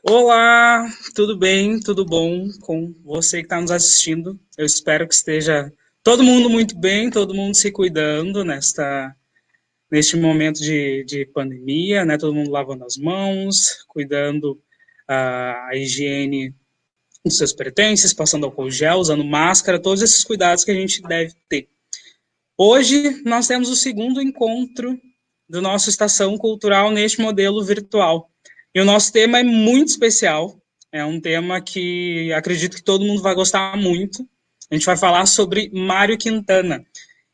Olá, tudo bem? Tudo bom com você que está nos assistindo? Eu espero que esteja todo mundo muito bem, todo mundo se cuidando neste momento de pandemia, né? Todo mundo lavando as mãos, cuidando a higiene dos seus pertences, passando álcool gel, usando máscara, todos esses cuidados que a gente deve ter. Hoje nós temos o segundo encontro do nosso Estação Cultural neste modelo virtual. E o nosso tema é muito especial, é um tema que acredito que todo mundo vai gostar muito. A gente vai falar sobre Mário Quintana.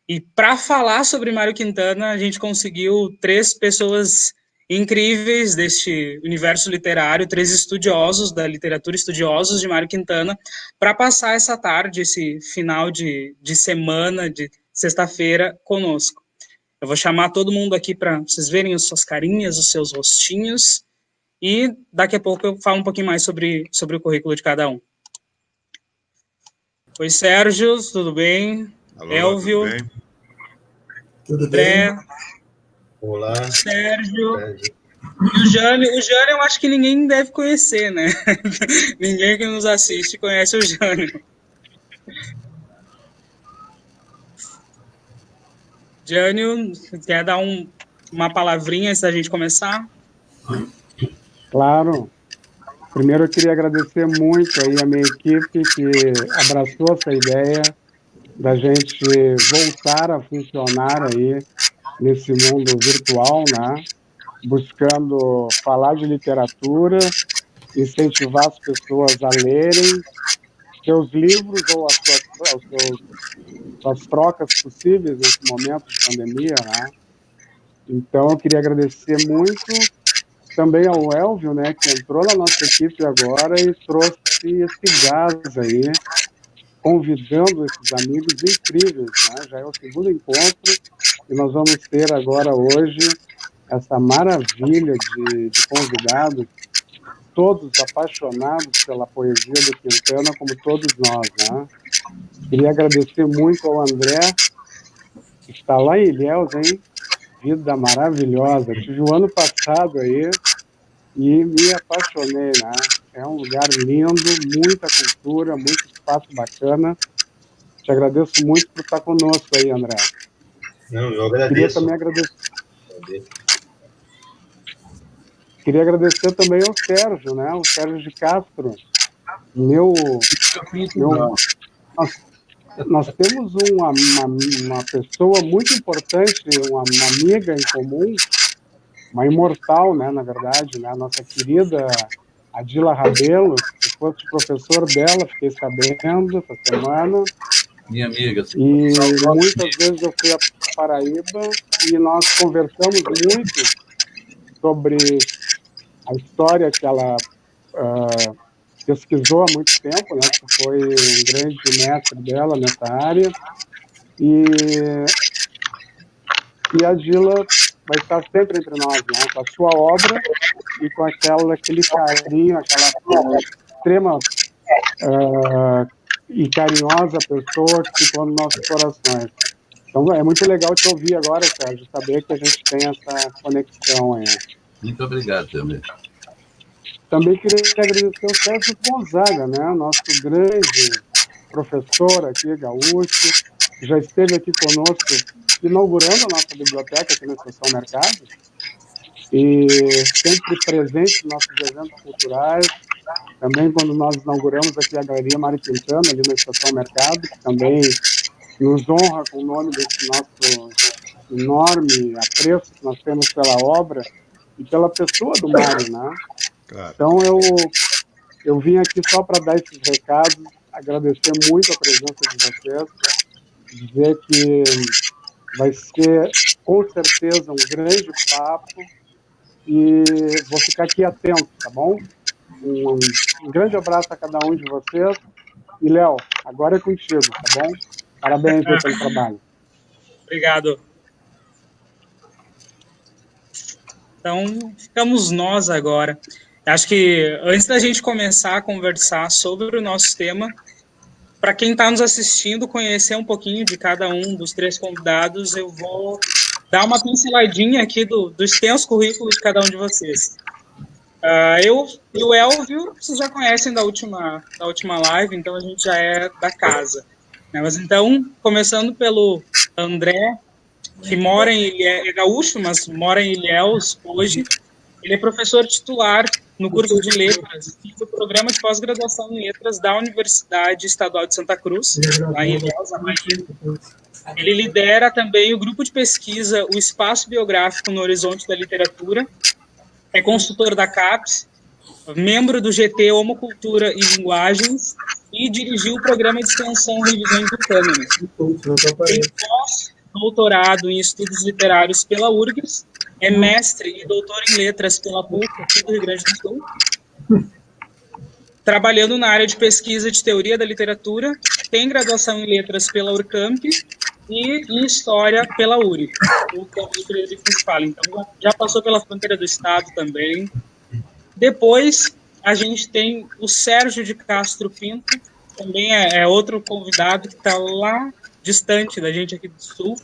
E para falar sobre Mário Quintana, a gente conseguiu três pessoas incríveis deste universo literário, três estudiosos da literatura, estudiosos de Mário Quintana, para passar essa tarde, esse final de semana, de sexta-feira, conosco. Eu vou chamar todo mundo aqui para vocês verem as suas carinhas, os seus rostinhos, e daqui a pouco eu falo um pouquinho mais sobre o currículo de cada um. Oi, Sérgio, tudo bem? Alô, Elvio, tudo bem? Tudo André, bem? Olá. Sérgio. E o Jânio eu acho que ninguém deve conhecer, né? Ninguém que nos assiste conhece o Jânio. Jânio, quer dar uma palavrinha antes da gente começar? Claro. Primeiro eu queria agradecer muito aí a minha equipe que abraçou essa ideia da gente voltar a funcionar aí nesse mundo virtual, né? Buscando falar de literatura, incentivar as pessoas a lerem seus livros ou as trocas possíveis nesse momento de pandemia, né? Então eu queria agradecer muito também ao Elvio, né, que entrou na nossa equipe agora e trouxe esse gás aí, convidando esses amigos incríveis, né? Já é o segundo encontro e nós vamos ter agora hoje essa maravilha de convidados, todos apaixonados pela poesia do Quintana, como todos nós, né? Queria agradecer muito ao André, que está lá em Ilhéus, hein? Vida maravilhosa. Tive o ano passado aí e me apaixonei, né? É um lugar lindo, muita cultura, muito espaço bacana. Te agradeço muito por estar conosco aí, André. Não, eu agradeço. Queria agradecer também ao Sérgio, né? O Sérgio de Castro. Nós temos uma pessoa muito importante, uma amiga em comum, uma imortal, né, na verdade, né, a nossa querida Adila Rabelo. Eu fosse professor dela, fiquei sabendo essa semana. Minha amiga. E muitas vezes eu fui a Paraíba e nós conversamos muito sobre a história que ela pesquisou há muito tempo, né, que foi um grande mestre dela nessa área. E a Adila vai estar sempre entre nós, né, com a sua obra e com aquele carinho, aquela extrema e carinhosa pessoa que ficou nos nossos corações. Então é muito legal te ouvir agora, Sérgio, saber que a gente tem essa conexão aí. Muito obrigado também. Também queria agradecer ao Sérgio Gonzaga, né, nosso grande professor aqui, gaúcho, que já esteve aqui conosco inaugurando a nossa biblioteca aqui na Estação Mercado e sempre presente nos nossos eventos culturais. Também quando nós inauguramos aqui a Galeria Mário Quintana, ali na Estação Mercado, que também nos honra com o nome desse nosso enorme apreço que nós temos pela obra e pela pessoa do Mário, né? Claro. Então eu vim aqui só para dar esses recados, agradecer muito a presença de vocês, dizer que vai ser com certeza um grande papo e vou ficar aqui atento, tá bom? Um grande abraço a cada um de vocês. E, Léo, agora é contigo, tá bom? Parabéns aí pelo trabalho. Obrigado. Então, ficamos nós agora. Acho que antes da gente começar a conversar sobre o nosso tema, para quem está nos assistindo, conhecer um pouquinho de cada um dos três convidados, eu vou dar uma pinceladinha aqui do extenso currículo de cada um de vocês. Eu e o Elvio, vocês já conhecem da última live, então a gente já é da casa. Né? Mas então, começando pelo André, que é gaúcho, mas mora em Ilhéus hoje. Ele é professor titular no curso de Letras e do programa de pós-graduação em Letras da Universidade Estadual de Santa Cruz, lá em Ilhéus, na Bahia. Ele lidera também o grupo de pesquisa O Espaço Biográfico no Horizonte da Literatura, é consultor da CAPES, membro do GT Homocultura e Linguagens e dirigiu o programa de extensão Revisões do Cânone. Tem pós-doutorado em estudos literários pela URGS, é mestre e doutor em letras pela PUC aqui do Rio Grande do Sul, trabalhando na área de pesquisa de teoria da literatura, tem graduação em letras pela URCAMP e em história pela URI, o campus Frederico Westphalen. Então, já passou pela fronteira do estado também. Depois, a gente tem o Sérgio de Castro Pinto, também é outro convidado que está lá distante da gente aqui do Sul.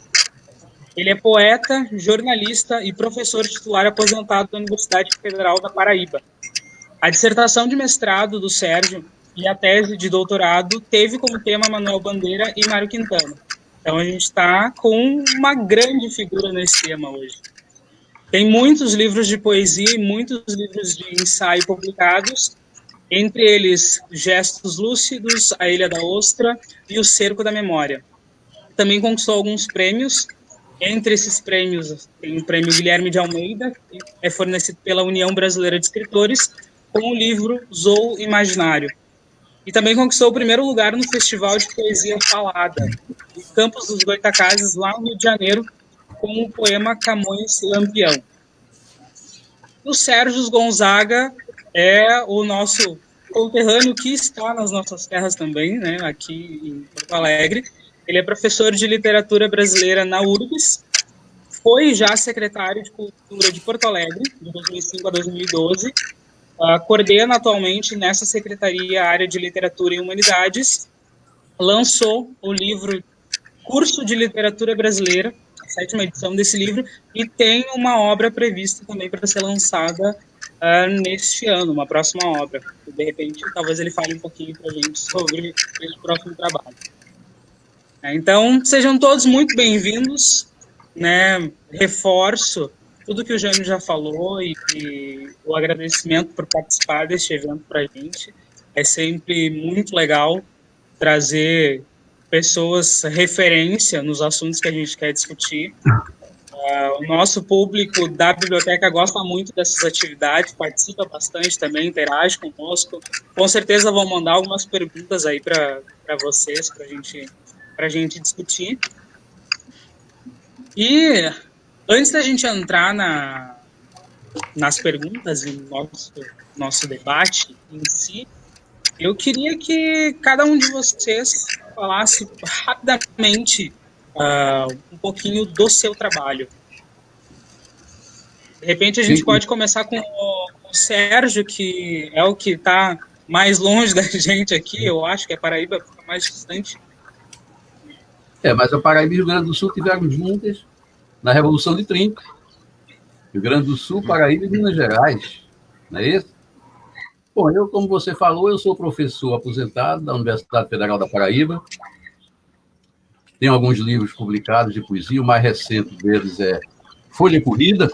Ele é poeta, jornalista e professor titular aposentado da Universidade Federal da Paraíba. A dissertação de mestrado do Sérgio e a tese de doutorado teve como tema Manuel Bandeira e Mário Quintana. Então, a gente está com uma grande figura nesse tema hoje. Tem muitos livros de poesia e muitos livros de ensaio publicados, entre eles Gestos Lúcidos, A Ilha da Ostra e O Cerco da Memória. Também conquistou alguns prêmios. Entre esses prêmios, tem o Prêmio Guilherme de Almeida, que é fornecido pela União Brasileira de Escritores, com o livro Zou Imaginário. E também conquistou o primeiro lugar no Festival de Poesia Falada, no Campus dos Goitacazes, lá no Rio de Janeiro, com o poema Camões Lampião. O Sérgio Gonzaga é o nosso conterrâneo que está nas nossas terras também, né, aqui em Porto Alegre. Ele é professor de literatura brasileira na URGS, foi já secretário de Cultura de Porto Alegre, de 2005 a 2012, coordena atualmente nessa secretaria a área de literatura e humanidades, lançou o livro Curso de Literatura Brasileira, a 7ª edição desse livro, e tem uma obra prevista também para ser lançada neste ano, uma próxima obra. De repente, talvez ele fale um pouquinho para a gente sobre esse próximo trabalho. Então, sejam todos muito bem-vindos, né? Reforço tudo que o Jânio já falou e o agradecimento por participar deste evento para a gente. É sempre muito legal trazer pessoas referência nos assuntos que a gente quer discutir. O nosso público da biblioteca gosta muito dessas atividades, participa bastante também, interage conosco. Com certeza vão mandar algumas perguntas aí para vocês, para a gente discutir. E antes da gente entrar nas perguntas e nosso debate em si, eu queria que cada um de vocês falasse rapidamente um pouquinho do seu trabalho. De repente a gente pode começar com o Sérgio, que é o que está mais longe da gente aqui, eu acho que a Paraíba fica mais distante. Mas a Paraíba e o Rio Grande do Sul tiveram juntas na Revolução de 30. Rio Grande do Sul, Paraíba e Minas Gerais, não é isso? Bom, eu, como você falou, eu sou professor aposentado da Universidade Federal da Paraíba. Tenho alguns livros publicados de poesia, o mais recente deles é Folha Corrida,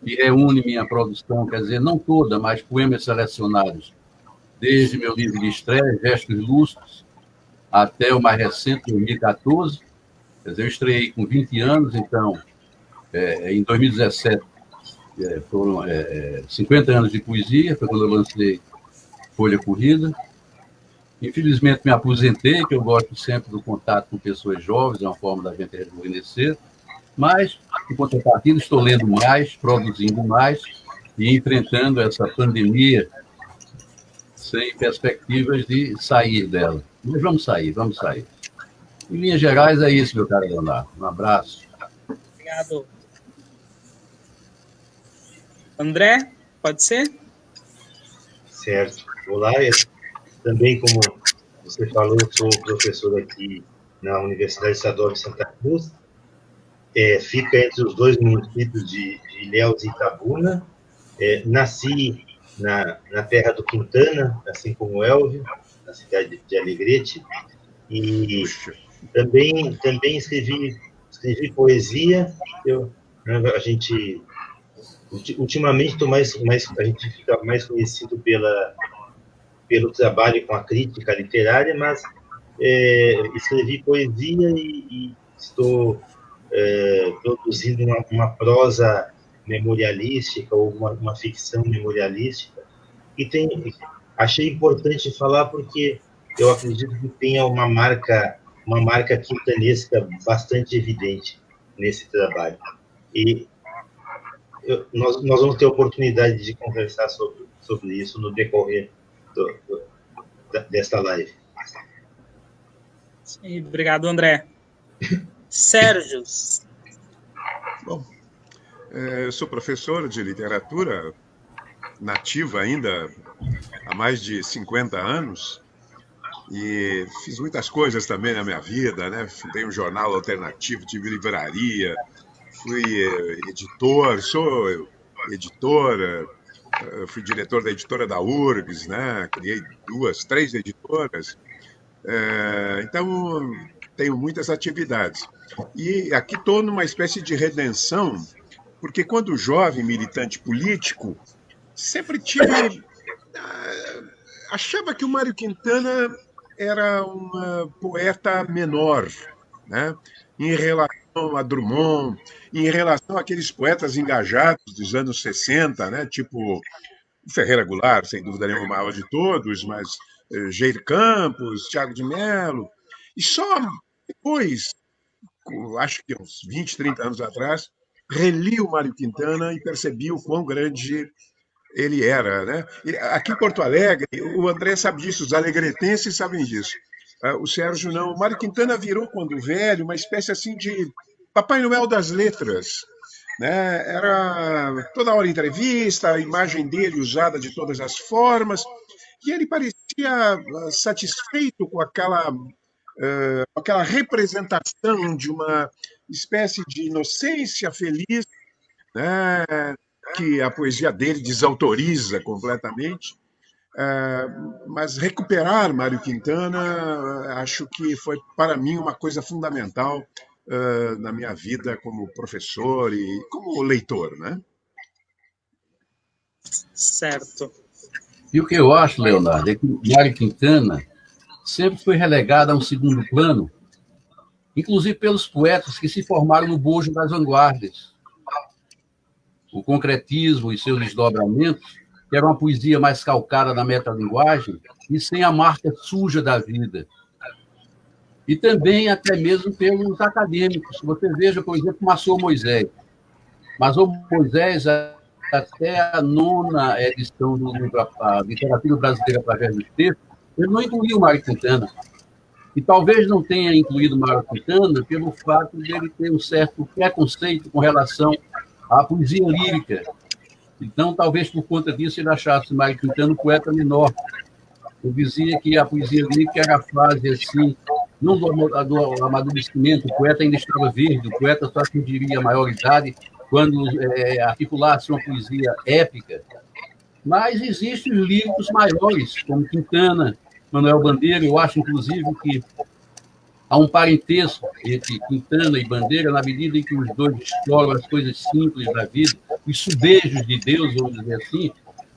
que reúne minha produção, quer dizer, não toda, mas poemas selecionados, desde meu livro de estreia, Gestos Lúcidos, até o mais recente, 2014. Quer dizer, eu estreiei com 20 anos, então, em 2017, foram 50 anos de poesia, foi quando eu lancei Folha Corrida. Infelizmente, me aposentei, que eu gosto sempre do contato com pessoas jovens, é uma forma da gente rejuvenescer, mas, em contrapartida, estou lendo mais, produzindo mais e enfrentando essa pandemia sem perspectivas de sair dela. Mas vamos sair. Em linhas gerais, é isso, meu caro Leonardo. Um abraço. Obrigado. André, pode ser? Certo. Olá, também, como você falou, sou professor aqui na Universidade Estadual de Santa Cruz. Fica entre os dois municípios de Ilhéus e Itabuna. Nasci na terra do Quintana, assim como o Elvio, na cidade de Alegrete, e também escrevi poesia. A gente ultimamente a gente fica mais conhecido pelo trabalho com a crítica literária, mas escrevi poesia e estou produzindo uma prosa memorialística ou uma ficção memorialística. E achei importante falar porque eu acredito que tenha uma marca quintanesca bastante evidente nesse trabalho. E nós vamos ter a oportunidade de conversar sobre isso no decorrer desta live. Sim, obrigado, André. Sérgio. Bom, eu sou professor de literatura nativa ainda há mais de 50 anos e fiz muitas coisas também na minha vida, né? Fundei um jornal alternativo, tive livraria, fui editor, sou editor, fui diretor da editora da URGS, né? Criei 2, 3 editoras. Então, tenho muitas atividades. E aqui estou numa espécie de redenção, porque quando jovem militante político, sempre achava que o Mário Quintana era um poeta menor, né? Em relação a Drummond, em relação àqueles poetas engajados dos anos 60, né? Tipo Ferreira Goulart, sem dúvida nenhuma, o maior de todos, mas Jair Campos, Tiago de Mello. E só depois, acho que uns 20, 30 anos atrás, reli o Mário Quintana e percebi o quão grande ele era, né? Aqui em Porto Alegre, o André sabe disso, os alegretenses sabem disso. O Sérgio não. O Mário Quintana virou, quando velho, uma espécie assim de Papai Noel das letras, né? Era toda hora entrevista, a imagem dele usada de todas as formas, e ele parecia satisfeito com aquela representação de uma espécie de inocência feliz, né? Que a poesia dele desautoriza completamente. Mas recuperar Mário Quintana, acho que foi, para mim, uma coisa fundamental na minha vida como professor e como leitor, né? Certo. E o que eu acho, Leonardo, é que Mário Quintana sempre foi relegado a um segundo plano, inclusive pelos poetas que se formaram no bojo das vanguardas. O concretismo e seus desdobramentos, que era uma poesia mais calcada na metalinguagem e sem a marca suja da vida. E também, até mesmo, pelos acadêmicos. Você veja, por exemplo, Massou Moisés. Massou Moisés, até a 9ª edição do livro A Literatura Brasileira através dos Textos, ele não incluiu Mário Quintana. E talvez não tenha incluído Mário Quintana pelo fato de ele ter um certo preconceito com relação à poesia lírica. Então, talvez por conta disso, ele achasse Mário Quintana um poeta menor. Eu dizia que a poesia lírica era a fase, assim, não do amadurecimento, o poeta ainda estava verde, o poeta só atingiria a maioridade quando articulasse uma poesia épica. Mas existem os líricos maiores, como Quintana, Manuel Bandeira. Eu acho, inclusive, que há um parentesco entre Quintana e Bandeira, na medida em que os dois exploram as coisas simples da vida, os subejos de Deus, vamos dizer assim,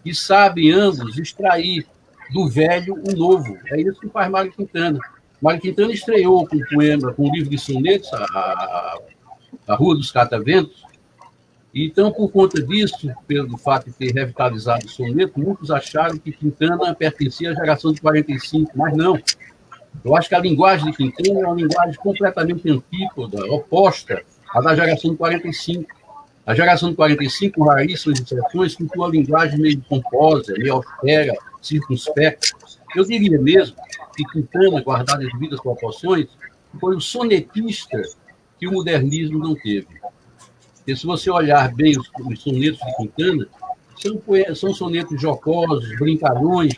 e sabem ambos extrair do velho o novo. É isso que faz Mário Quintana. Mário Quintana estreou com um poema, com um livro de sonetos, a Rua dos Cataventos. Então, por conta disso, pelo fato de ter revitalizado o soneto, muitos acharam que Quintana pertencia à geração de 45, mas não. Eu acho que a linguagem de Quintana é uma linguagem completamente antípoda, oposta à da geração de 45. A geração de 45, com raríssimas exceções, tinha uma linguagem meio pomposa, meio austera, circunspecta. Eu diria mesmo que Quintana, guardado as devidas proporções, foi o sonetista que o modernismo não teve. Porque se você olhar bem os sonetos de Quintana, são sonetos jocosos, brincalhões.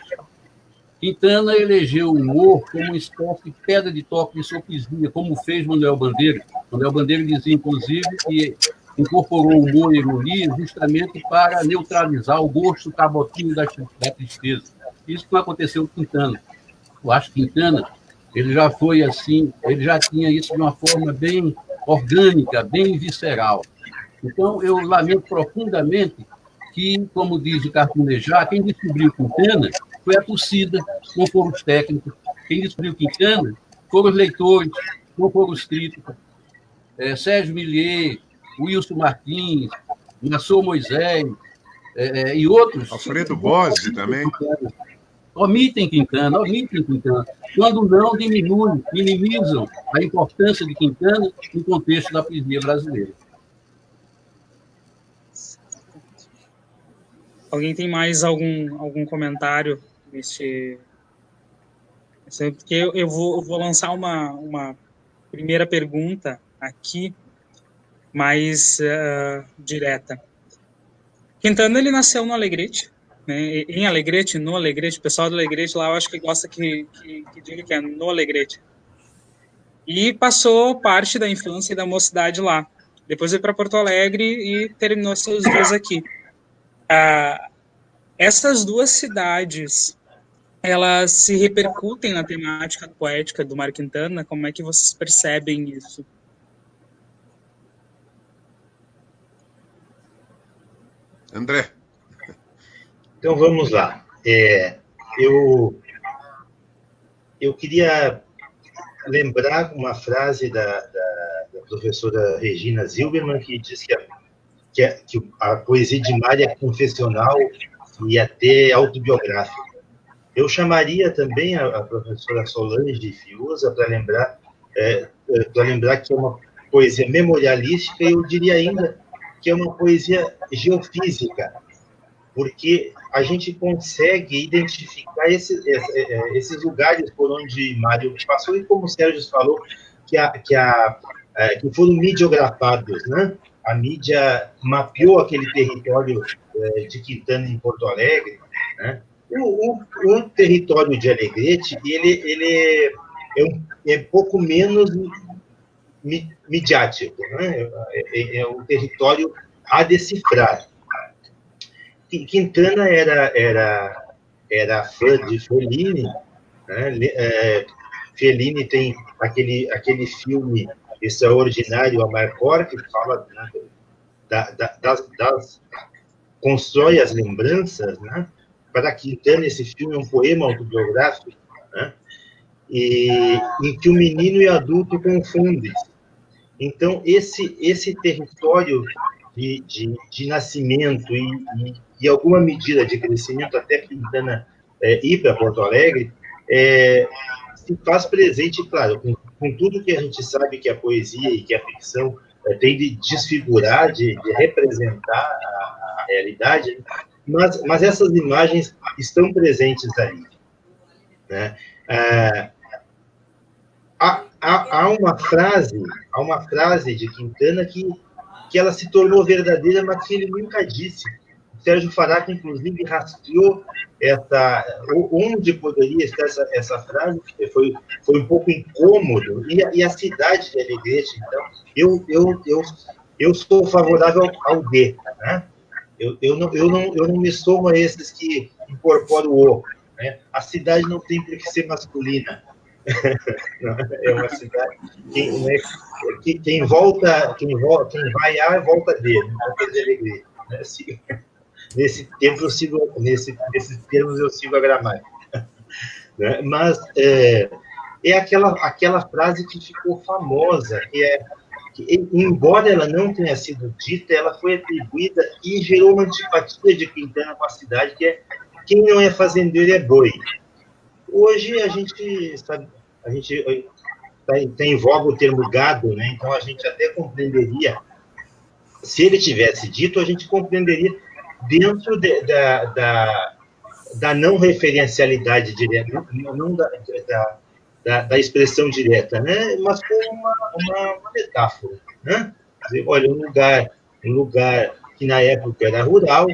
Quintana elegeu o humor como uma espécie de pedra de toque de sua poesia, como fez Manuel Bandeira. Manuel Bandeira dizia, inclusive, que incorporou humor e ironia justamente para neutralizar o gosto cabotinho da tristeza. Isso não aconteceu com Quintana. Eu acho que Quintana, ele já foi assim, ele já tinha isso de uma forma bem orgânica, bem visceral. Então, eu lamento profundamente que, como diz o Cartunejar, quem descobriu Quintana foi a torcida, não foram os técnicos. Quem descobriu Quintana foram os leitores, não foram os críticos. Sérgio Millier, Wilson Martins, Nassau Moisés e outros. Alfredo Bose também. Omitem Quintana. Quando não, minimizam a importância de Quintana no contexto da poesia brasileira. Alguém tem mais algum comentário neste? Porque eu vou lançar uma primeira pergunta aqui, mais direta. Quintana, ele nasceu no Alegrete, né? Em Alegrete, no Alegrete, o pessoal do Alegrete lá, eu acho que gosta que diga que é no Alegrete. E passou parte da infância e da mocidade lá. Depois veio para Porto Alegre e terminou seus dias aqui. Essas duas cidades, elas se repercutem na temática poética do Mário Quintana? Como é que vocês percebem isso? André. Então, vamos lá. Eu queria lembrar uma frase da professora Regina Zilberman, que diz que a poesia de Mário é confessional e até autobiográfica. Eu chamaria também a professora Solange Fiuza para lembrar que é uma poesia memorialística, e eu diria ainda que é uma poesia geofísica, porque a gente consegue identificar esses lugares por onde Mário passou, e como o Sérgio falou, que foram midiografados, né? A mídia mapeou aquele território de Quintana em Porto Alegre, né? O território de Alegrete, ele é pouco menos midiático, né? É um território a decifrar. Quintana era fã de Fellini, né? Fellini tem aquele filme extraordinário, Amarcord, que fala, né, constrói as lembranças, né? Para Quintana, esse filme é um poema autobiográfico, né? Em que o menino e o adulto confundem-se. Então, esse território de nascimento e alguma medida de crescimento, até Quintana ir para Porto Alegre, se faz presente, claro, com tudo que a gente sabe que a poesia e que a ficção tem de desfigurar, de representar a realidade, mas essas imagens estão presentes ali, né? Há uma frase de Quintana que ela se tornou verdadeira, mas que ele nunca disse. O Sérgio Faraco, inclusive, rastreou onde poderia estar essa frase, foi um pouco incômodo, e a cidade de Alegrete. Então, eu sou favorável ao D, né? Eu não me somo a esses que incorporam o O, né? A cidade não tem por que ser masculina. É uma cidade que quem vai A volta D, não quer dizer Alegrete, né? Nesses termos eu sigo a gramática, né? Mas é aquela frase que ficou famosa, que, embora ela não tenha sido dita, ela foi atribuída e gerou uma antipatia de Quintana com a cidade, que é: quem não é fazendeiro é boi. Hoje a gente sabe, está em voga o termo gado, né? Então a gente até compreenderia, se ele tivesse dito, a gente compreenderia dentro da não referencialidade direta, não da expressão direta, né? Mas com uma metáfora, né? Dizer, olha, um lugar que na época era rural,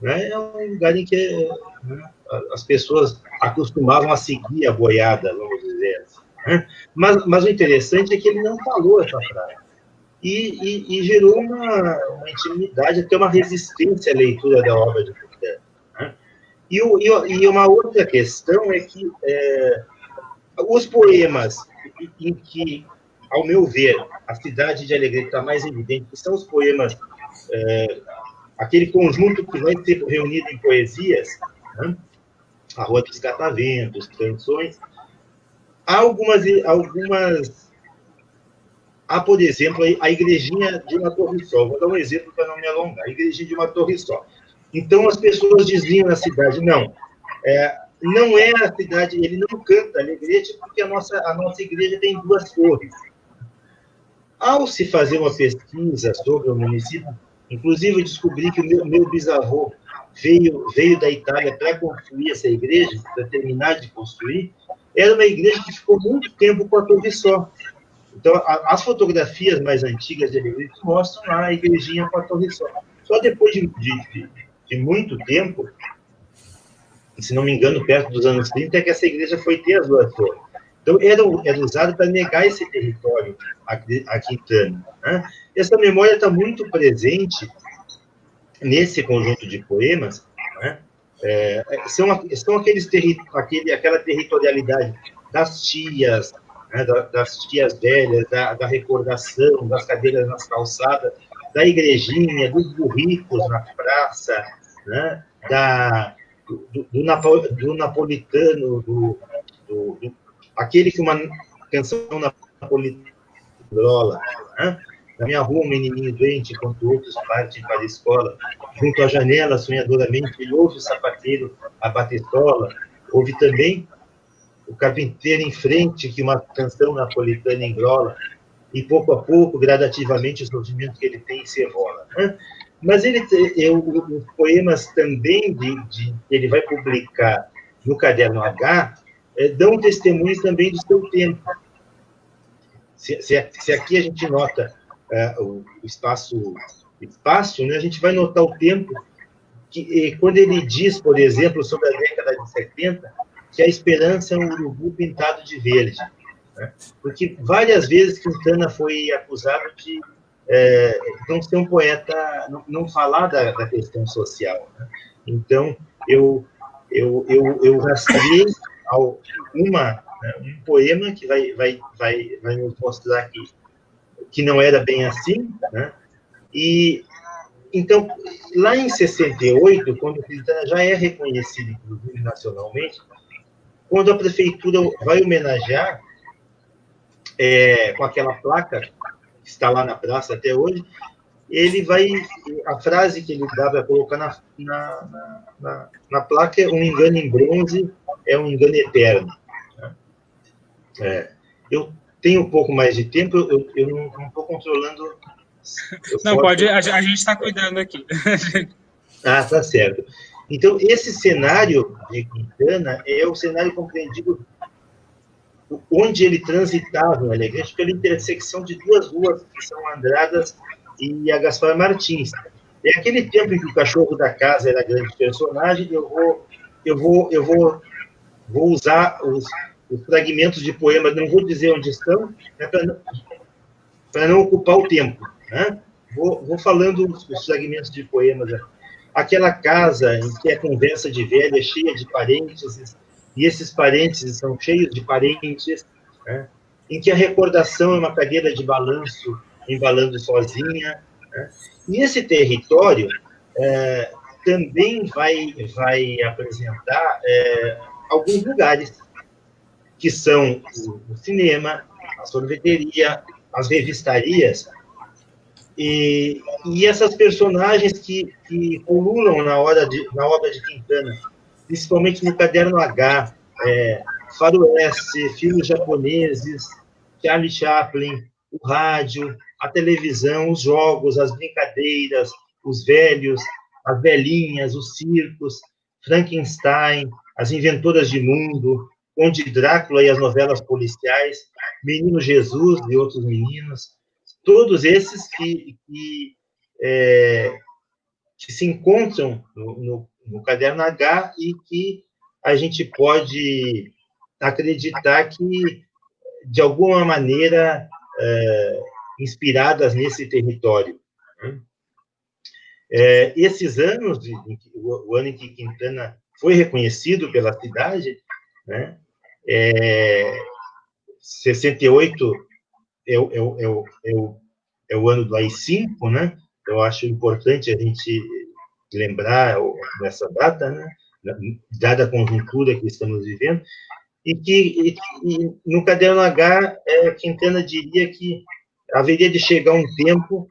né? É um lugar em que, né, as pessoas acostumavam a seguir a boiada, vamos dizer assim, né? Mas o interessante é que ele não falou essa frase. e gerou uma intimidade, até uma resistência à leitura da obra de Quintana. Né? E uma outra questão é que os poemas em que, ao meu ver, a cidade de Alegrete está mais evidente, que são os poemas, aquele conjunto que vai ser reunido em poesias, né? A Rua dos Cataventos, Canções. Há há, por exemplo, a Igrejinha de uma Torre Sol. Vou dar um exemplo para não me alongar. A Igrejinha de uma Torre Sol. Então, as pessoas diziam na cidade, não é a cidade, ele não canta Alegrete porque a nossa igreja tem 2 torres. Ao se fazer uma pesquisa sobre o município, inclusive eu descobri que o meu bisavô veio da Itália para construir essa igreja, para terminar de construir, era uma igreja que ficou muito tempo com a torre só. Então, as fotografias mais antigas de Alegrete mostram lá a igrejinha com a torre só. Só depois de muito tempo, se não me engano, perto dos anos 30, é que essa igreja foi ter as 2 torres. Então, era usado para negar esse território a Quintana. Né? Essa memória está muito presente nesse conjunto de poemas. Né? São aquela territorialidade das tias, né? Das tias velhas, da recordação, das cadeiras nas calçadas, da igrejinha, dos burritos na praça, né? Do napolitano, aquele que uma canção napolitana, né? Na minha rua, um menininho doente, enquanto outros partem para a escola. Junto à janela, sonhadoramente, ele ouve o sapateiro a batestola. Ouve também o carpinteiro em frente, que uma canção napolitana engrola. E, pouco a pouco, gradativamente, o sofrimento que ele tem se evola. Né? Mas os poemas também que ele vai publicar no Caderno H dão testemunho também do seu tempo. Se aqui a gente nota o espaço, né, a gente vai notar o tempo que, quando ele diz, por exemplo, sobre a década de 70, que a esperança é um urubu pintado de verde. Né? Porque várias vezes Quintana foi acusado de não ser um poeta, não falar da questão social. Né? Então, eu rastreei um poema que vai nos mostrar que não era bem assim, né? E então, lá em 68, quando o Quintana já é reconhecido, inclusive nacionalmente, quando a prefeitura vai homenagear com aquela placa que está lá na praça até hoje, a frase que ele dá para colocar na placa é: um engano em bronze é um engano eterno. Eu tenho um pouco mais de tempo, eu não estou controlando. Não, pode, a gente está cuidando aqui. Ah, tá certo. Então, esse cenário de Quintana é o cenário compreendido onde ele transitava em Alegrete, pela intersecção de 2 ruas, que são Andradas e a Gaspar Martins. É aquele tempo em que o cachorro da casa era grande personagem. Eu vou usar os fragmentos de poemas, não vou dizer onde estão, né, para não ocupar o tempo. Né? Vou falando os fragmentos de poemas. Né? Aquela casa em que a conversa de velho é cheia de parênteses, e esses parênteses são cheios de parentes, né? Em que a recordação é uma cadeira de balanço embalando sozinha. Né? E esse território também vai apresentar alguns lugares, que são o cinema, a sorveteria, as revistarias, e essas personagens que pululam na obra de Quintana, principalmente no Caderno H, faroeste, filmes japoneses, Charlie Chaplin, o rádio, a televisão, os jogos, as brincadeiras, os velhos, as velhinhas, os circos, Frankenstein, as inventoras de mundo, Conde Drácula e as novelas policiais, Menino Jesus e outros meninos, todos esses que se encontram no Caderno H e que a gente pode acreditar que, de alguma maneira, inspiradas nesse território. Né? Esses anos, o ano em que Quintana foi reconhecido pela cidade, né? 68 é o ano do AI-5, né? Eu acho importante a gente lembrar nessa data, né? Dada a conjuntura que estamos vivendo, e no Caderno H, Quintana diria que haveria de chegar um tempo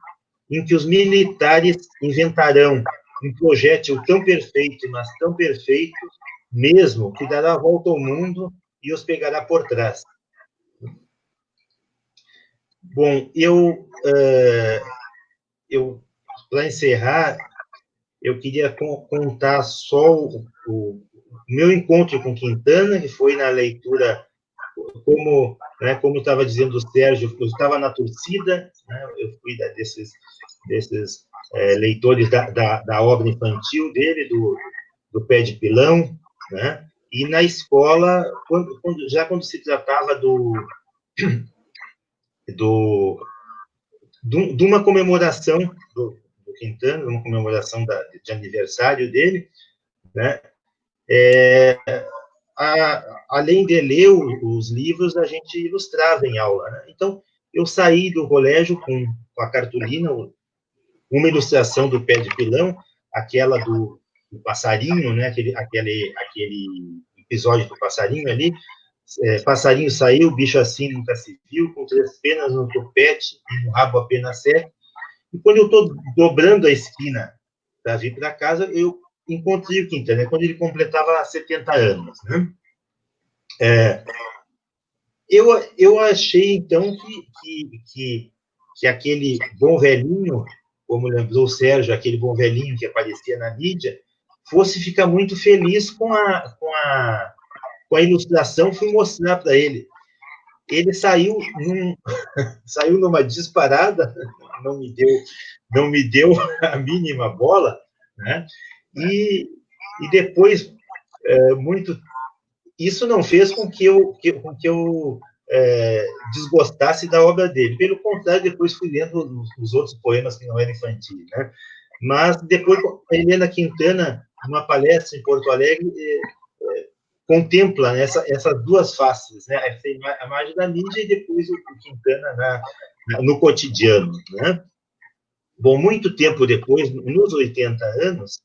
em que os militares inventarão um projétil tão perfeito, mas tão perfeito mesmo, que dará a volta ao mundo e os pegará por trás. Bom, para encerrar, eu queria contar só o meu encontro com Quintana, que foi na leitura, como estava dizendo o Sérgio, eu estava na torcida, né, eu fui desses leitores da obra infantil dele, do Pé de Pilão, né, e na escola, quando se tratava de uma comemoração do Quintana, uma comemoração de aniversário dele, né? Além de ler os livros, a gente ilustrava em aula. Né? Então, eu saí do colégio com a cartolina, uma ilustração do Pé de Pilão, aquela do passarinho, né? aquele episódio do passarinho ali. Passarinho saiu, bicho assim nunca se viu, com 3 penas no topete e no rabo apenas 7. E quando eu estou dobrando a esquina para vir para casa, eu encontrei o Quintana, quando ele completava 70 anos. Né? Eu achei, então, que aquele bom velhinho, como lembrou o Sérgio, aquele bom velhinho que aparecia na mídia, fosse ficar muito feliz com a ilustração, fui mostrar para ele. Ele saiu numa disparada, não me deu a mínima bola, né? E depois, isso não fez com que eu desgostasse da obra dele. Pelo contrário, depois fui lendo os outros poemas que não eram infantis, né? Mas depois, a Helena Quintana, numa palestra em Porto Alegre, contempla, né, essas duas faces, né, a imagem da mídia e depois o Quintana no cotidiano. Né? Bom, muito tempo depois, nos 80 anos,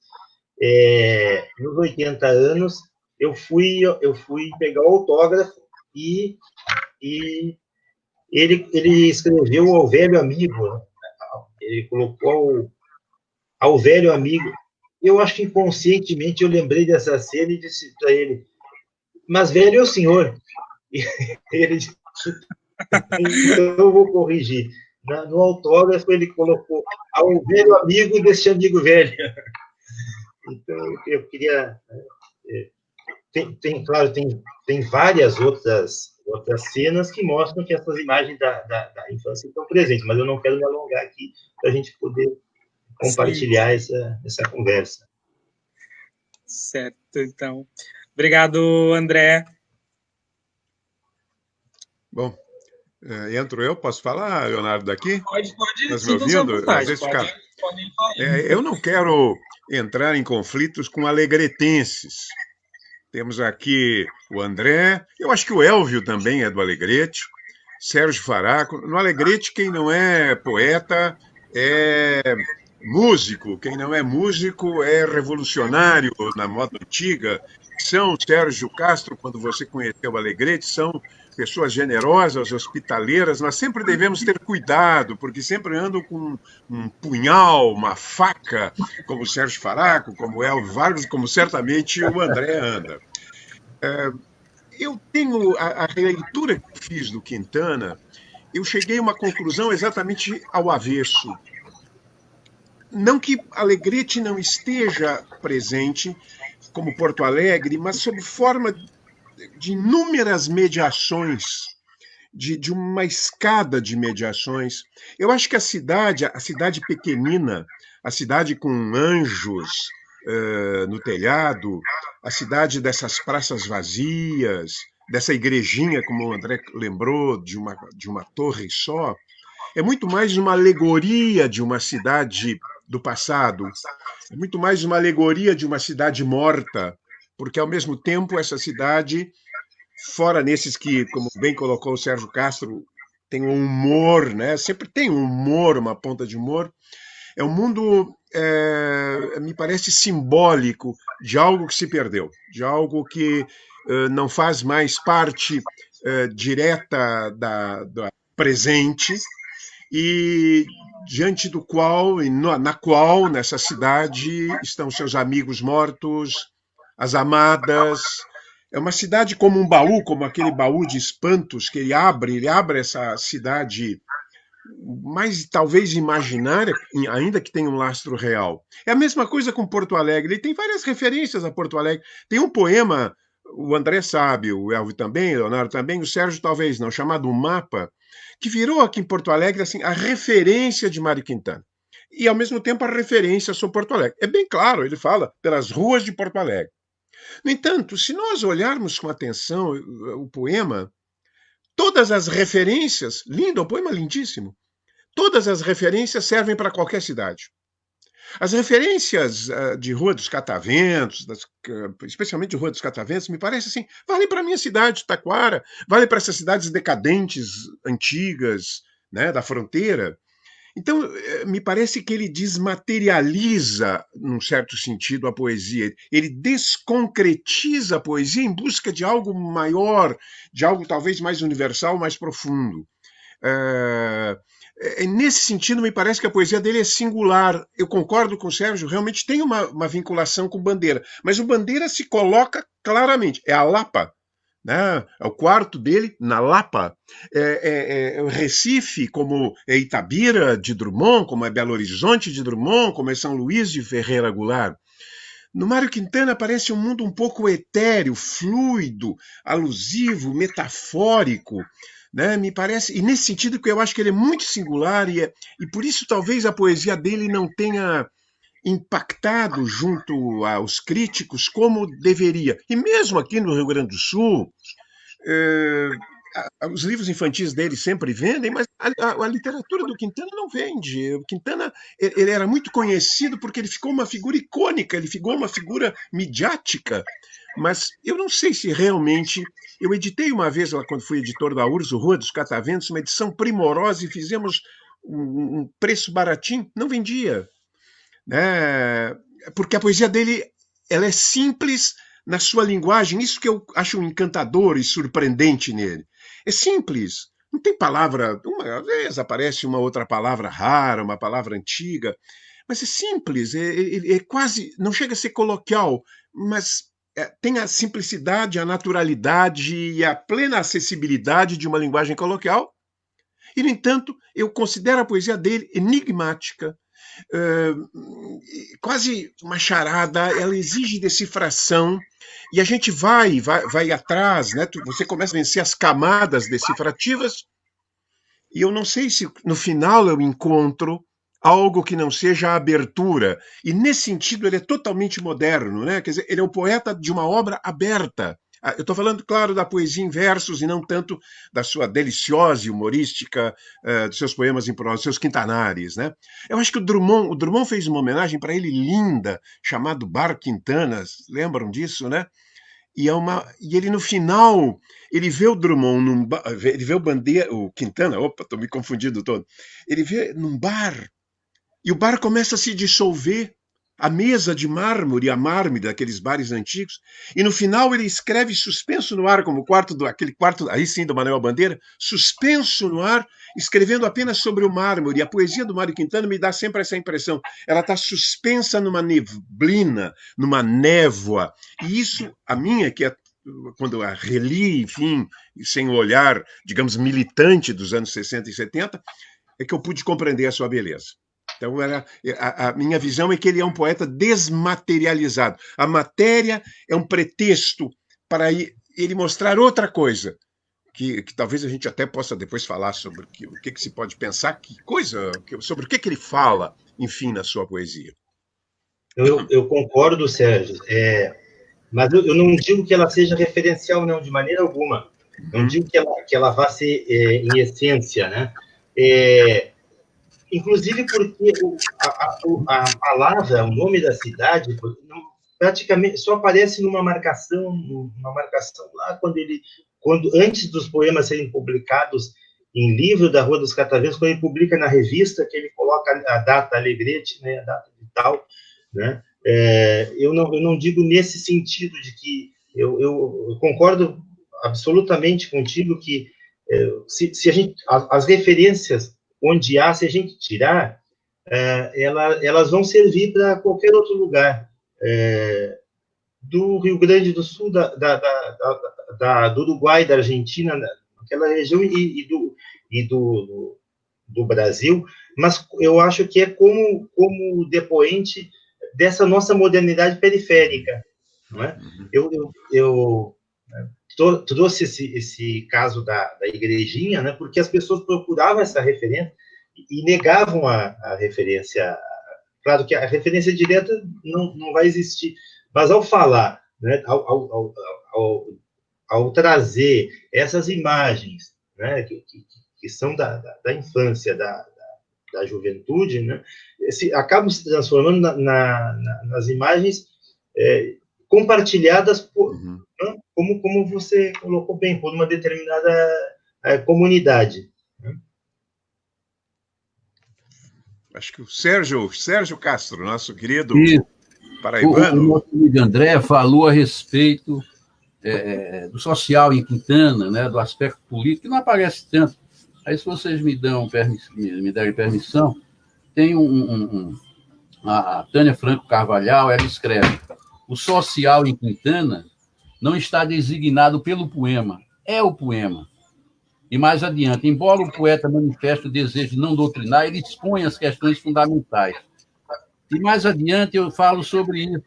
eu fui pegar o autógrafo e ele escreveu ao velho amigo, né? Ele colocou ao velho amigo. Eu acho que inconscientemente eu lembrei dessa cena e disse para ele: mas velho é o senhor. E ele disse: então eu vou corrigir. No autógrafo ele colocou ao velho amigo desse amigo velho. Então eu queria... Claro, tem várias outras cenas que mostram que essas imagens da infância estão presentes, mas eu não quero me alongar aqui para a gente poder compartilhar essa conversa. Certo, então. Obrigado, André. Bom, entro eu? Posso falar, Leonardo, daqui? Pode. Estás me ouvindo? Às vezes fica... eu não quero entrar em conflitos com alegretenses. Temos aqui o André, eu acho que o Elvio também é do Alegrete, Sérgio Faraco. No Alegrete, quem não é poeta é músico, quem não é músico é revolucionário na moda antiga. São Sérgio Castro, quando você conheceu o Alegrete, são pessoas generosas, hospitaleiras. Nós sempre devemos ter cuidado, porque sempre andam com um punhal, uma faca, como o Sérgio Faraco, como o Elvio Vargas, como certamente o André anda. Eu tenho a releitura que fiz do Quintana, eu cheguei a uma conclusão exatamente ao avesso. Não que Alegrete não esteja presente, como Porto Alegre, mas sob forma de inúmeras mediações, de uma escada de mediações. Eu acho que a cidade pequenina, a cidade com anjos no telhado, a cidade dessas praças vazias, dessa igrejinha, como o André lembrou, de uma torre só, é muito mais uma alegoria de uma cidade do passado, é muito mais uma alegoria de uma cidade morta, porque, ao mesmo tempo, essa cidade, fora nesses que, como bem colocou o Sérgio Castro, tem um humor, né? Sempre tem um humor, uma ponta de humor. É um mundo, me parece, simbólico de algo que se perdeu, de algo que não faz mais parte direta da presente e diante do qual, nessa cidade, estão seus amigos mortos, as amadas. É uma cidade como um baú, como aquele baú de espantos que ele abre essa cidade mais talvez imaginária, ainda que tenha um lastro real. É a mesma coisa com Porto Alegre. Ele tem várias referências a Porto Alegre. Tem um poema, o André sabe, o Elvio também, o Leonardo também, o Sérgio talvez não, chamado Um Mapa, que virou aqui em Porto Alegre assim, a referência de Mário Quintana. E, ao mesmo tempo, a referência sobre Porto Alegre. É bem claro, ele fala pelas ruas de Porto Alegre. No entanto, se nós olharmos com atenção o poema, todas as referências, lindo, o poema lindíssimo, todas as referências servem para qualquer cidade. As referências de Rua dos Cataventos, especialmente de Rua dos Cataventos, me parece assim, valem para a minha cidade, Taquara, vale para essas cidades decadentes, antigas, né, da fronteira. Então, me parece que ele desmaterializa, num certo sentido, a poesia. Ele desconcretiza a poesia em busca de algo maior, de algo talvez mais universal, mais profundo. Nesse sentido, me parece que a poesia dele é singular. Eu concordo com o Sérgio, realmente tem uma vinculação com Bandeira, mas o Bandeira se coloca claramente, é a Lapa, né? É o quarto dele na Lapa, é o Recife, como é Itabira de Drummond, como é Belo Horizonte de Drummond, como é São Luís de Ferreira Goulart. No Mário Quintana parece um mundo um pouco etéreo, fluido, alusivo, metafórico, né? Me parece, e nesse sentido que eu acho que ele é muito singular e por isso talvez a poesia dele não tenha impactado junto aos críticos como deveria. E mesmo aqui no Rio Grande do Sul, os livros infantis dele sempre vendem, mas a literatura do Quintana não vende. O Quintana ele era muito conhecido porque ele ficou uma figura icônica, ele ficou uma figura midiática, mas eu não sei se realmente... Eu editei uma vez, quando fui editor da URSS, Rua dos Cataventos, uma edição primorosa e fizemos um preço baratinho, não vendia. Né? Porque a poesia dele ela é simples na sua linguagem, isso que eu acho encantador e surpreendente nele. É simples, não tem palavra, uma vez aparece uma outra palavra rara, uma palavra antiga, mas é simples, é quase, não chega a ser coloquial, mas tem a simplicidade, a naturalidade e a plena acessibilidade de uma linguagem coloquial, e, no entanto, eu considero a poesia dele enigmática, quase uma charada, ela exige decifração, e a gente vai atrás, né? Você começa a vencer as camadas decifrativas, e eu não sei se no final eu encontro algo que não seja a abertura, e nesse sentido ele é totalmente moderno, né? Quer dizer, ele é o poeta de uma obra aberta. Eu estou falando, claro, da poesia em versos e não tanto da sua deliciosa e humorística, dos seus poemas em prosa, dos seus quintanares, né? Eu acho que o Drummond fez uma homenagem para ele linda, chamado Bar Quintana, lembram disso, né? E ele, no final, ele vê o Drummond, ele vê o Quintana, opa, estou me confundindo todo, ele vê num bar, e o bar começa a se dissolver, a mesa de mármore, a mármore daqueles bares antigos, e no final ele escreve suspenso no ar, como aquele quarto, aí sim, do Manuel Bandeira, suspenso no ar, escrevendo apenas sobre o mármore. E a poesia do Mário Quintana me dá sempre essa impressão. Ela está suspensa numa neblina, numa névoa. E isso, a minha, que é quando eu a reli, enfim, sem o olhar, digamos, militante dos anos 60 e 70, é que eu pude compreender a sua beleza. Então, a minha visão é que ele é um poeta desmaterializado. A matéria é um pretexto para ele mostrar outra coisa, que talvez a gente até possa depois falar sobre o que se pode pensar, sobre o que ele fala, enfim, na sua poesia. Eu concordo, Sérgio, mas eu não digo que ela seja referencial, não, de maneira alguma. Não digo que ela vá ser em essência, né? inclusive porque a palavra, o nome da cidade, praticamente só aparece numa marcação lá quando antes dos poemas serem publicados em livro da Rua dos Cataventos, quando ele publica na revista, que ele coloca a data Alegrete, né, a data de tal, né? Eu não digo nesse sentido de que eu concordo absolutamente contigo que se a gente, as referências onde há, se a gente tirar, elas vão servir para qualquer outro lugar, do Rio Grande do Sul, do Uruguai, da Argentina, naquela região, e do Brasil, mas eu acho que é como depoente dessa nossa modernidade periférica, não é? Eu trouxe esse caso da igrejinha, né, porque as pessoas procuravam essa referência e negavam a referência. Claro que a referência direta não vai existir, mas ao falar, né, ao trazer essas imagens, né, que são da infância, da juventude, né, acabam se transformando nas imagens compartilhadas né, como você colocou bem, por uma determinada comunidade. Né? Acho que o Sérgio Castro, nosso querido paraibano. O nosso amigo André falou a respeito do social em Quintana, né, do aspecto político, que não aparece tanto. Aí, se vocês me derem permissão, tem a Tânia Franco Carvalhal, ela escreve: o social em Quintana não está designado pelo poema, é o poema. E mais adiante, embora o poeta manifeste o desejo de não doutrinar, ele expõe as questões fundamentais. E mais adiante eu falo sobre isso.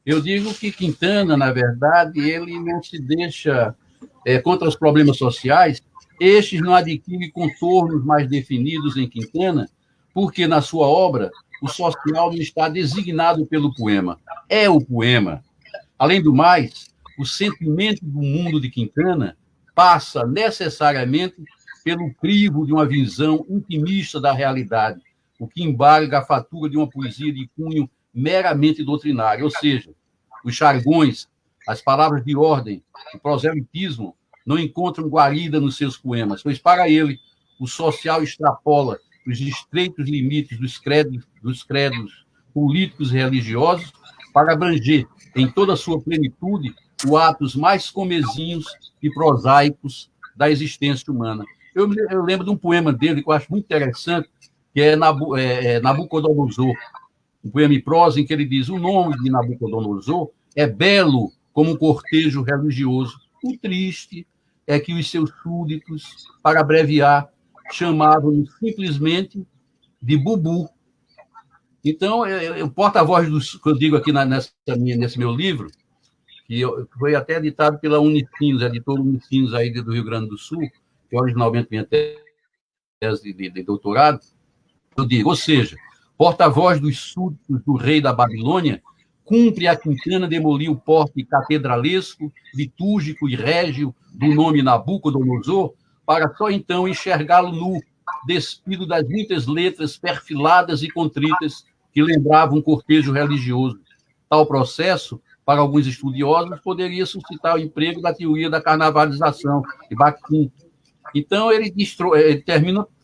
Eu digo que Quintana, na verdade, ele não se deixa contra os problemas sociais. Estes não adquirem contornos mais definidos em Quintana, porque na sua obra o social não está designado pelo poema, é o poema. Além do mais, o sentimento do mundo de Quintana passa necessariamente pelo crivo de uma visão intimista da realidade, o que embarga a fatura de uma poesia de cunho meramente doutrinário, ou seja, os jargões, as palavras de ordem, o proselitismo não encontram guarida nos seus poemas, pois para ele o social extrapola os estreitos limites dos credos políticos e religiosos para abranger em toda a sua plenitude os atos mais comezinhos e prosaicos da existência humana. Eu lembro de um poema dele que eu acho muito interessante, que é Nabucodonosor, um poema em prosa em que ele diz: o nome de Nabucodonosor é belo como um cortejo religioso. O triste é que os seus súditos, para abreviar, chamavam-no simplesmente de Bubu. Então, o porta-voz que eu digo aqui nesse meu livro, que foi até editado pela Unicinos, editor Unicinos aí do Rio Grande do Sul, que originalmente minha tese de doutorado, eu digo, ou seja, porta-voz dos súditos do rei da Babilônia, cumpre a Quintana demolir o porte catedralesco, litúrgico e régio do nome Nabucodonosor, para só então enxergá-lo nu, despido das muitas letras perfiladas e contritas que lembravam um cortejo religioso. Tal processo, para alguns estudiosos, poderia suscitar o emprego da teoria da carnavalização de Bakhtin. Então, ele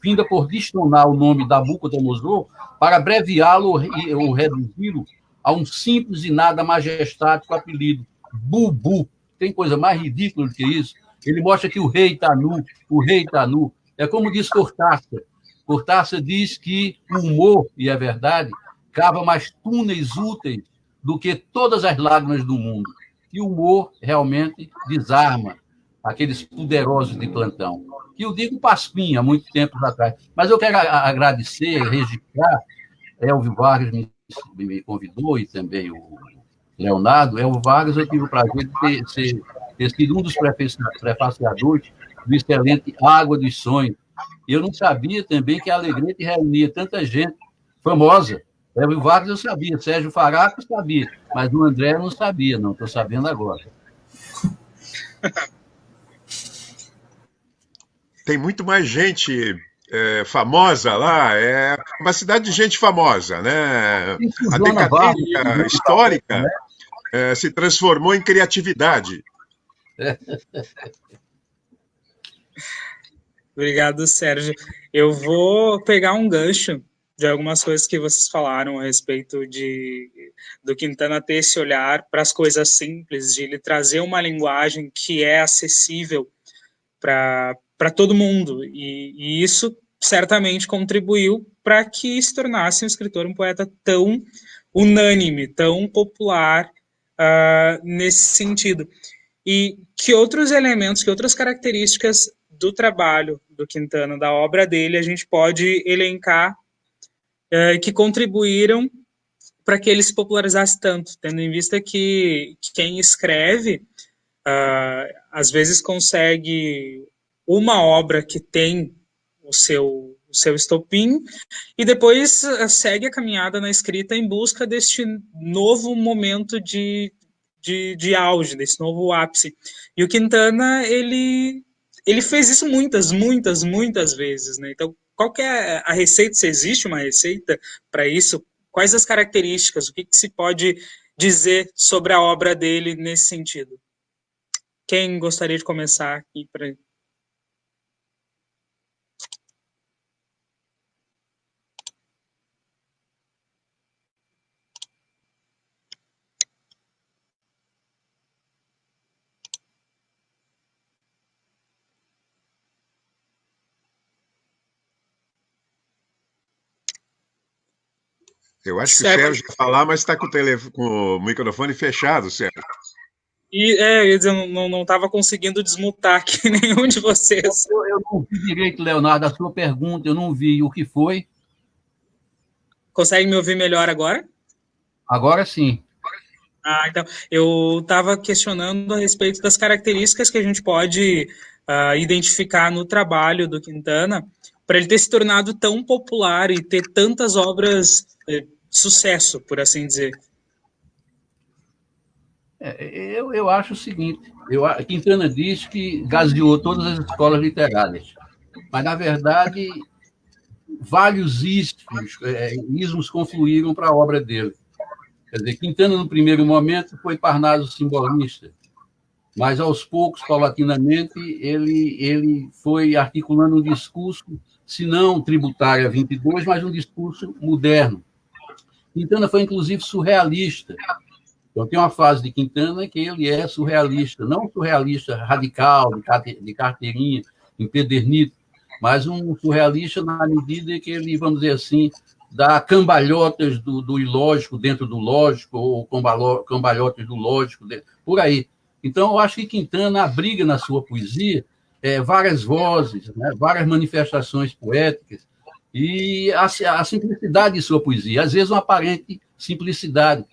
finda por destronar o nome Nabucodonosor para abreviá-lo ou reduzi-lo a um simples e nada majestático apelido, Bubu. Tem coisa mais ridícula do que isso? Ele mostra que o rei está nu. É como diz Cortázar. Cortázar diz que o humor, e é verdade, cava mais túneis úteis do que todas as lágrimas do mundo. E o humor realmente desarma aqueles poderosos de plantão. Que eu digo Pasquim, há muito tempo atrás. Mas eu quero agradecer, registrar, Elvio Vargas me convidou, e também o Leonardo. Elvio Vargas, eu tive o prazer de ter sido um dos prefaciadores do excelente Água dos Sonhos. Eu não sabia também que a Alegrete reunia tanta gente famosa. Elvio Vargas eu sabia, Sérgio Faraco eu sabia, mas o André eu não sabia, não, estou sabendo agora. Tem muito mais gente famosa lá, é uma cidade de gente famosa, né? Isso, A Joana Varros, decadência histórica se transformou em criatividade. Obrigado, Sérgio. Eu vou pegar um gancho de algumas coisas que vocês falaram a respeito do Quintana ter esse olhar para as coisas simples, de ele trazer uma linguagem que é acessível para todo mundo. E isso certamente contribuiu para que se tornasse um escritor, um poeta tão unânime, tão popular nesse sentido. E que outros elementos, que outras características do trabalho do Quintana, da obra dele, a gente pode elencar que contribuíram para que ele se popularizasse tanto, tendo em vista que quem escreve às vezes consegue uma obra que tem o seu estopim e depois segue a caminhada na escrita em busca deste novo momento de auge, desse novo ápice. E o Quintana, ele fez isso muitas vezes, né? Então, qual que é a receita? Se existe uma receita para isso? Quais as características? O que se pode dizer sobre a obra dele nesse sentido? Quem gostaria de começar aqui para... Eu acho que o Sérgio ia falar, mas está com o microfone fechado, Sérgio. E eu não estava conseguindo desmutar aqui nenhum de vocês. Eu não vi direito, Leonardo, a sua pergunta, eu não vi o que foi. Consegue me ouvir melhor agora? Agora sim. Então, eu estava questionando a respeito das características que a gente pode identificar no trabalho do Quintana para ele ter se tornado tão popular e ter tantas obras de sucesso, por assim dizer. Eu acho o seguinte, Quintana diz que gaseou todas as escolas literárias, mas, na verdade, vários ismos confluíram para a obra dele. Quer dizer, Quintana, no primeiro momento, foi Parnaso simbolista, mas, aos poucos, paulatinamente, ele foi articulando um discurso, se não tributário a 22, mas um discurso moderno. Quintana foi, inclusive, surrealista. Então, tem uma fase de Quintana que ele é surrealista, não surrealista radical, de carteirinha, empedernito, mas um surrealista na medida que ele, vamos dizer assim, dá cambalhotas do ilógico dentro do lógico, ou cambalhotas do lógico, por aí. Então, eu acho que Quintana abriga na sua poesia várias vozes, né, várias manifestações poéticas, e a simplicidade de sua poesia, às vezes uma aparente simplicidade,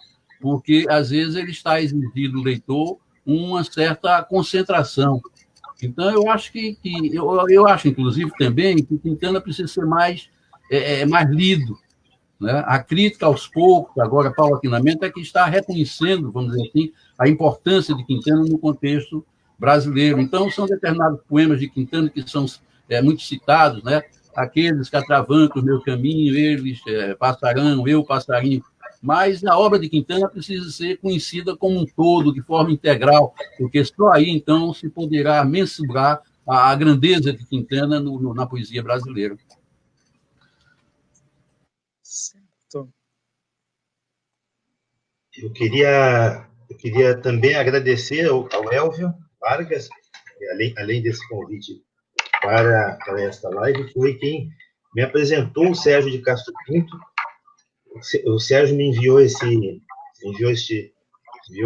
porque, às vezes, ele está exigindo do leitor uma certa concentração. Então, eu acho eu acho, inclusive, também, que Quintana precisa ser mais lido. Né? A crítica, aos poucos, agora, paulatinamente, é que está reconhecendo, vamos dizer assim, a importância de Quintana no contexto brasileiro. Então, são determinados poemas de Quintana que são muito citados, né? Aqueles que atravancam o meu caminho, eles passarão, eu passarinho. Mas a obra de Quintana precisa ser conhecida como um todo, de forma integral, porque só aí, então, se poderá mensurar a grandeza de Quintana na poesia brasileira. Certo. Eu queria também agradecer ao Elvio Vargas, além desse convite para esta live, foi quem me apresentou o Sérgio de Castro Pinto. O Sérgio me enviou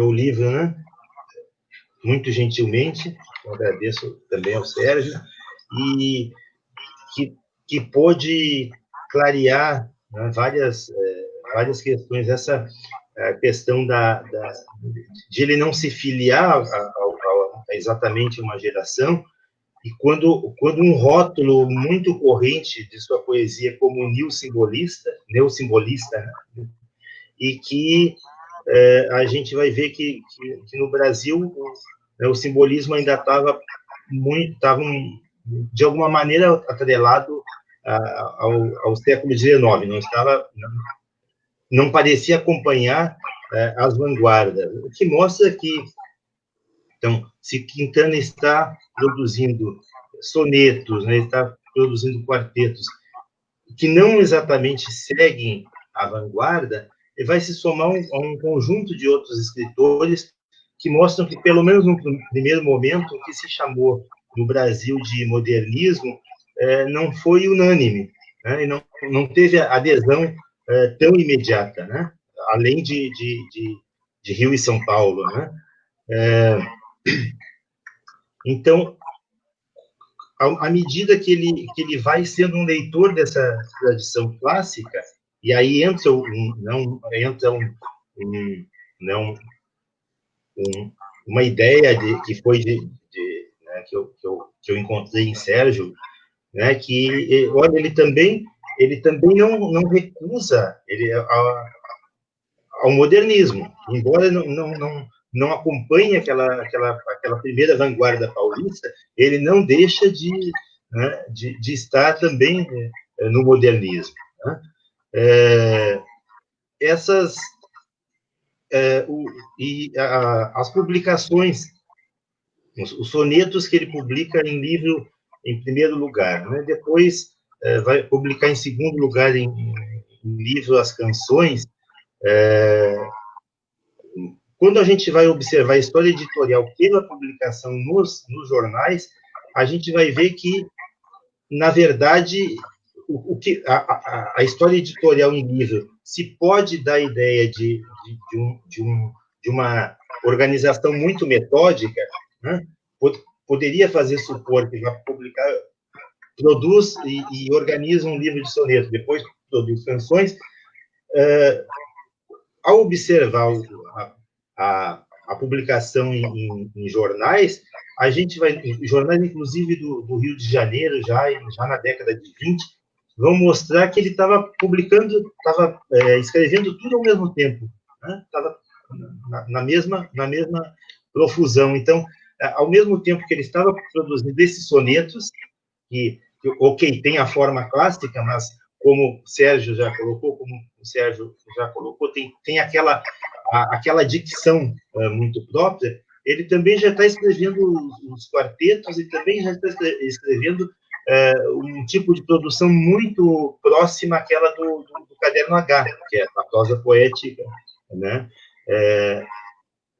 o livro, né? Muito gentilmente. Eu agradeço também ao Sérgio e que pôde clarear, né, várias questões. Essa questão de ele não se filiar a exatamente uma geração, e quando um rótulo muito corrente de sua poesia como neossimbolista, né? E que a gente vai ver que no Brasil o simbolismo ainda estava de alguma maneira atrelado ao século XIX, não parecia acompanhar as vanguardas, o que mostra que, então, se Quintana está produzindo sonetos, né, está produzindo quartetos, que não exatamente seguem a vanguarda, ele vai se somar a um conjunto de outros escritores que mostram que, pelo menos no primeiro momento, o que se chamou no Brasil de modernismo não foi unânime, né, e não teve adesão tão imediata, né, além de Rio e São Paulo, né. Então, à medida que ele vai sendo um leitor dessa tradição clássica, e aí entra uma ideia que foi né, que eu encontrei em Sérgio, né, que olha, ele também não recusa ao modernismo, embora não acompanhe aquela primeira vanguarda paulista, ele não deixa de estar também no modernismo, né? As publicações, os sonetos que ele publica em livro em primeiro lugar, né? Depois vai publicar em segundo lugar em livro as canções. Quando a gente vai observar a história editorial pela publicação nos jornais, a gente vai ver que, na verdade, a história editorial em livro se pode dar a ideia de uma organização muito metódica, né? Poderia fazer supor que vai publicar, produz e organiza um livro de soneto, depois produz canções. Ao observar a publicação em jornais, a gente vai, jornais inclusive do Rio de Janeiro, já na década de 20, vão mostrar que ele estava escrevendo tudo ao mesmo tempo, né? Estava na mesma profusão. Então, ao mesmo tempo que ele estava produzindo esses sonetos, que ok, tem a forma clássica, mas como o Sérgio já colocou, tem aquela dicção muito própria, ele também já está escrevendo os quartetos e também já está escrevendo um tipo de produção muito próxima àquela do Caderno H, que é a prosa poética, né?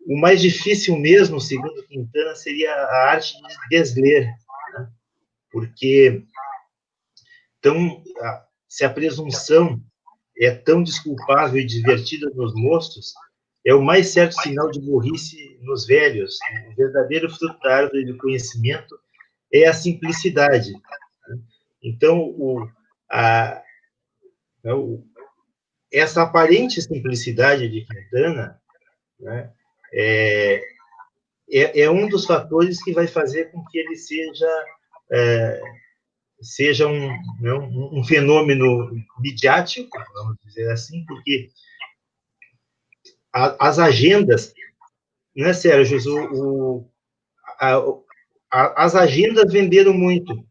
O mais difícil mesmo, segundo Quintana, seria a arte de desler, né? Porque se a presunção é tão desculpável e divertida nos moços, é o mais certo sinal de burrice nos velhos. O verdadeiro fruto da árvore do conhecimento é a simplicidade. Então, essa aparente simplicidade de Quintana, né, é um dos fatores que vai fazer com que ele seja um fenômeno midiático, vamos dizer assim, porque as agendas, né, Sérgio, as agendas venderam muito.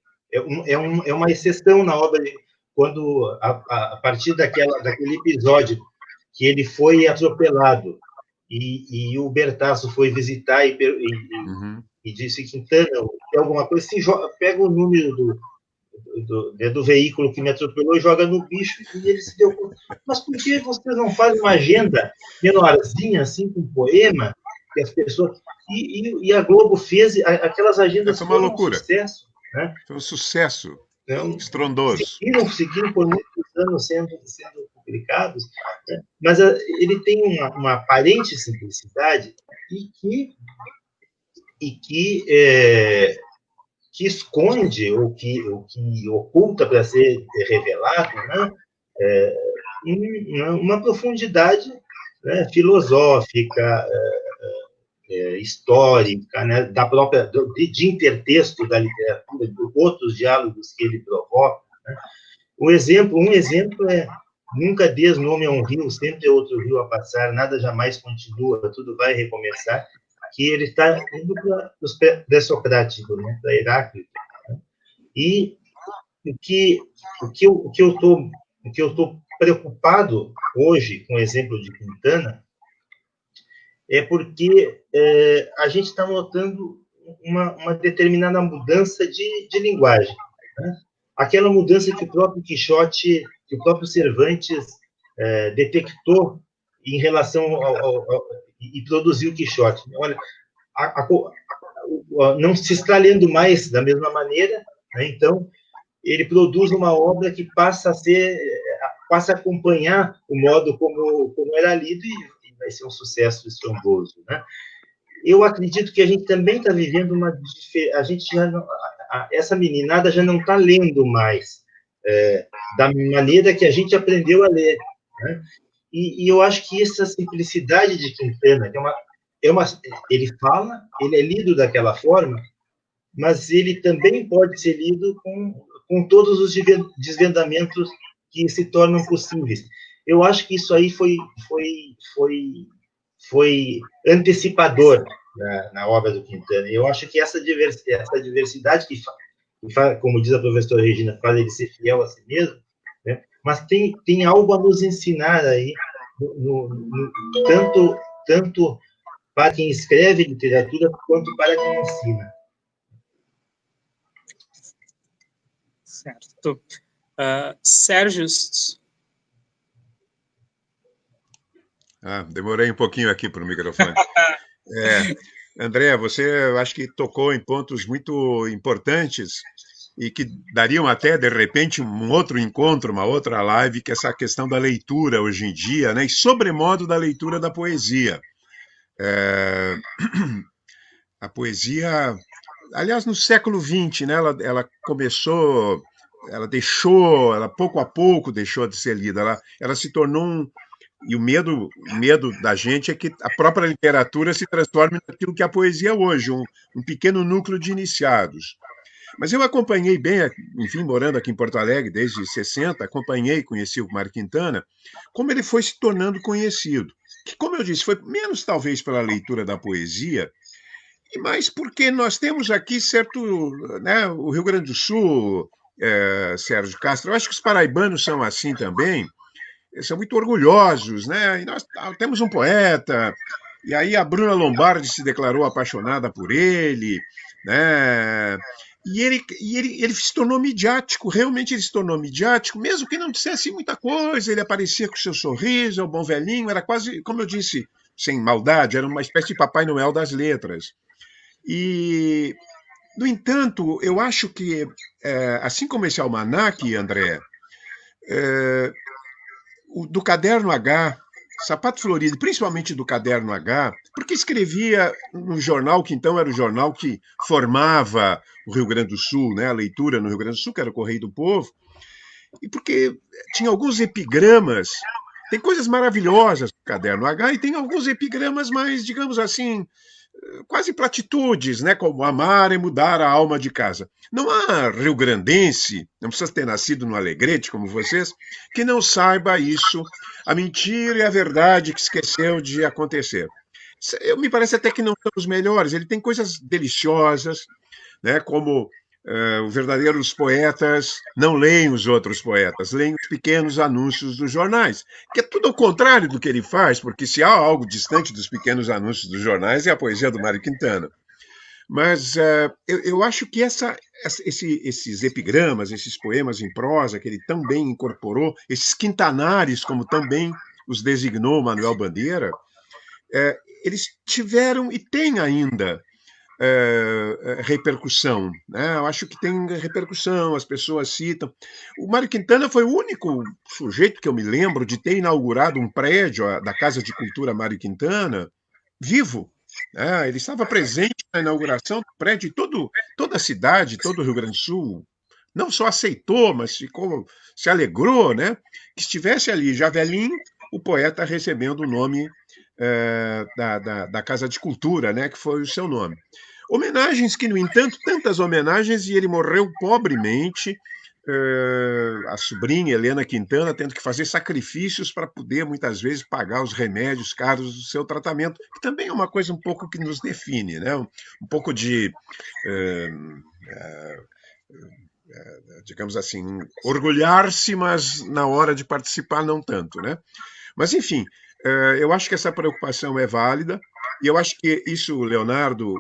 É uma exceção na obra, quando, a partir daquele episódio que ele foi atropelado e o Bertasso foi visitar e disse: Quintana, tem alguma coisa, assim, pega o número do veículo que me atropelou e joga no bicho, e ele se deu conta. Mas por que você não faz uma agenda menorzinha, assim, com poema, que as pessoas... E a Globo fez, aquelas agendas foram uma loucura. Um sucesso, né? Foi um sucesso estrondoso. Seguiram por muitos anos sendo publicados, né? Mas ele tem uma aparente simplicidade que esconde, ou que oculta para ser revelado, né, uma profundidade, né, filosófica, histórica, né, de intertexto da literatura, de outros diálogos que ele provoca, né. Um exemplo é: nunca dês nome a um rio, sempre é outro rio a passar, nada jamais continua, tudo vai recomeçar, que ele está indo para os pré-socráticos, né, para Heráclito, né? E o que eu estou preocupado hoje com o exemplo de Quintana é porque a gente está notando uma determinada mudança de linguagem, né? Aquela mudança que o próprio Quixote, que o próprio Cervantes detectou em relação e produziu o Quixote. Olha, não se está lendo mais da mesma maneira, né? Então ele produz uma obra que passa a acompanhar o modo como era lido e vai ser um sucesso estrondoso, né? Eu acredito que a gente também está vivendo a gente já não, essa meninada já não está lendo mais da maneira que a gente aprendeu a ler, né? E eu acho que essa simplicidade de Quintana, que ele fala, ele é lido daquela forma, mas ele também pode ser lido com todos os desvendamentos que se tornam possíveis. Eu acho que isso aí foi antecipador na obra do Quintana. Eu acho que essa diversidade que como diz a professora Regina, faz ele ser fiel a si mesmo, né? Mas tem algo a nos ensinar aí, tanto para quem escreve literatura quanto para quem ensina. Certo. Sérgio. Demorei um pouquinho aqui para o microfone. André, você acho que tocou em pontos muito importantes e que dariam até, de repente, um outro encontro, uma outra live, que é essa questão da leitura hoje em dia, né? E sobremodo da leitura da poesia. A poesia, aliás, no século XX, né, ela começou, ela pouco a pouco deixou de ser lida, ela se tornou e o medo da gente é que a própria literatura se transforme naquilo que é a poesia é hoje, um pequeno núcleo de iniciados. Mas eu acompanhei bem, enfim, morando aqui em Porto Alegre desde 60, conheci o Mário Quintana, como ele foi se tornando conhecido. Que, como eu disse, foi menos talvez pela leitura da poesia, e mais porque nós temos aqui certo, né, o Rio Grande do Sul, Sérgio Castro, eu acho que os paraibanos são assim também, são muito orgulhosos, né? E nós temos um poeta, e aí a Bruna Lombardi se declarou apaixonada por ele, né? E ele se tornou midiático, realmente ele se tornou midiático, mesmo que não dissesse muita coisa, ele aparecia com seu sorriso, é um bom velhinho, era quase, como eu disse, sem maldade, era uma espécie de Papai Noel das letras. E, no entanto, eu acho que, assim como esse almanaque, André, do Caderno H, Sapato Florido, principalmente do Caderno H, porque escrevia no jornal que então era o jornal que formava o Rio Grande do Sul, né, a leitura no Rio Grande do Sul, que era o Correio do Povo, e porque tinha alguns epigramas, tem coisas maravilhosas no Caderno H e tem alguns epigramas mais, digamos assim, quase platitudes, né, como amar e mudar a alma de casa. Não há rio-grandense, não precisa ter nascido no Alegrete como vocês, que não saiba isso, a mentira e a verdade que esqueceu de acontecer. Me parece até que não são os melhores, ele tem coisas deliciosas, né, como os verdadeiros poetas não leem os outros poetas, leem os pequenos anúncios dos jornais, que é tudo ao contrário do que ele faz, porque se há algo distante dos pequenos anúncios dos jornais é a poesia do Mário Quintana. Mas eu acho que esses epigramas, esses poemas em prosa que ele tão bem incorporou, esses quintanares, como também os designou Manuel Bandeira, eles tiveram e têm ainda repercussão, né? Eu acho que tem repercussão, as pessoas citam. O Mário Quintana foi o único sujeito que eu me lembro de ter inaugurado um prédio da Casa de Cultura Mário Quintana vivo. Né? Ele estava presente na inauguração do prédio e toda a cidade, todo o Rio Grande do Sul, não só aceitou, mas se alegrou, né? Que estivesse ali, já velhinho, o poeta recebendo o nome da Casa de Cultura, né? Que foi o seu nome. Homenagens que, no entanto, tantas homenagens, e ele morreu pobremente, a sobrinha Helena Quintana tendo que fazer sacrifícios para poder, muitas vezes, pagar os remédios caros do seu tratamento, que também é uma coisa um pouco que nos define, né? Um pouco de digamos assim, orgulhar-se, mas na hora de participar não tanto, né? Mas, enfim, eu acho que essa preocupação é válida, e eu acho que isso, Leonardo,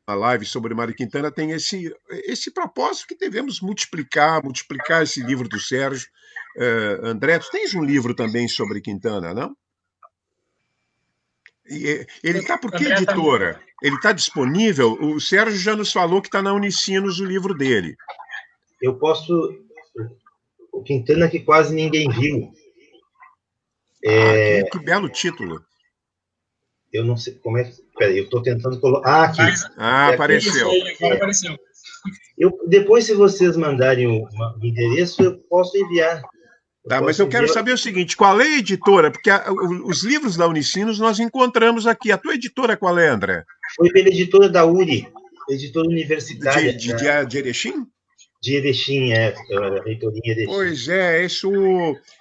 a live sobre Mário Quintana tem esse propósito que devemos multiplicar esse livro do Sérgio. André, tu tens um livro também sobre Quintana, não? Ele está por que editora? Ele está disponível? O Sérgio já nos falou que está na Unicinos o livro dele. Eu posso... O Quintana que quase ninguém viu. Que belo título. Eu não sei como é que... Peraí, eu estou tentando colocar... aqui. Apareceu. Agora apareceu. Depois, se vocês mandarem o endereço, eu posso enviar. Mas eu quero saber o seguinte, qual é a editora? Porque os livros da Unicinos nós encontramos aqui. A tua editora qual é, André? Foi pela editora da URI, editora universitária. De Erechim? De Erechim, a reitoria Erechim. Pois é, isso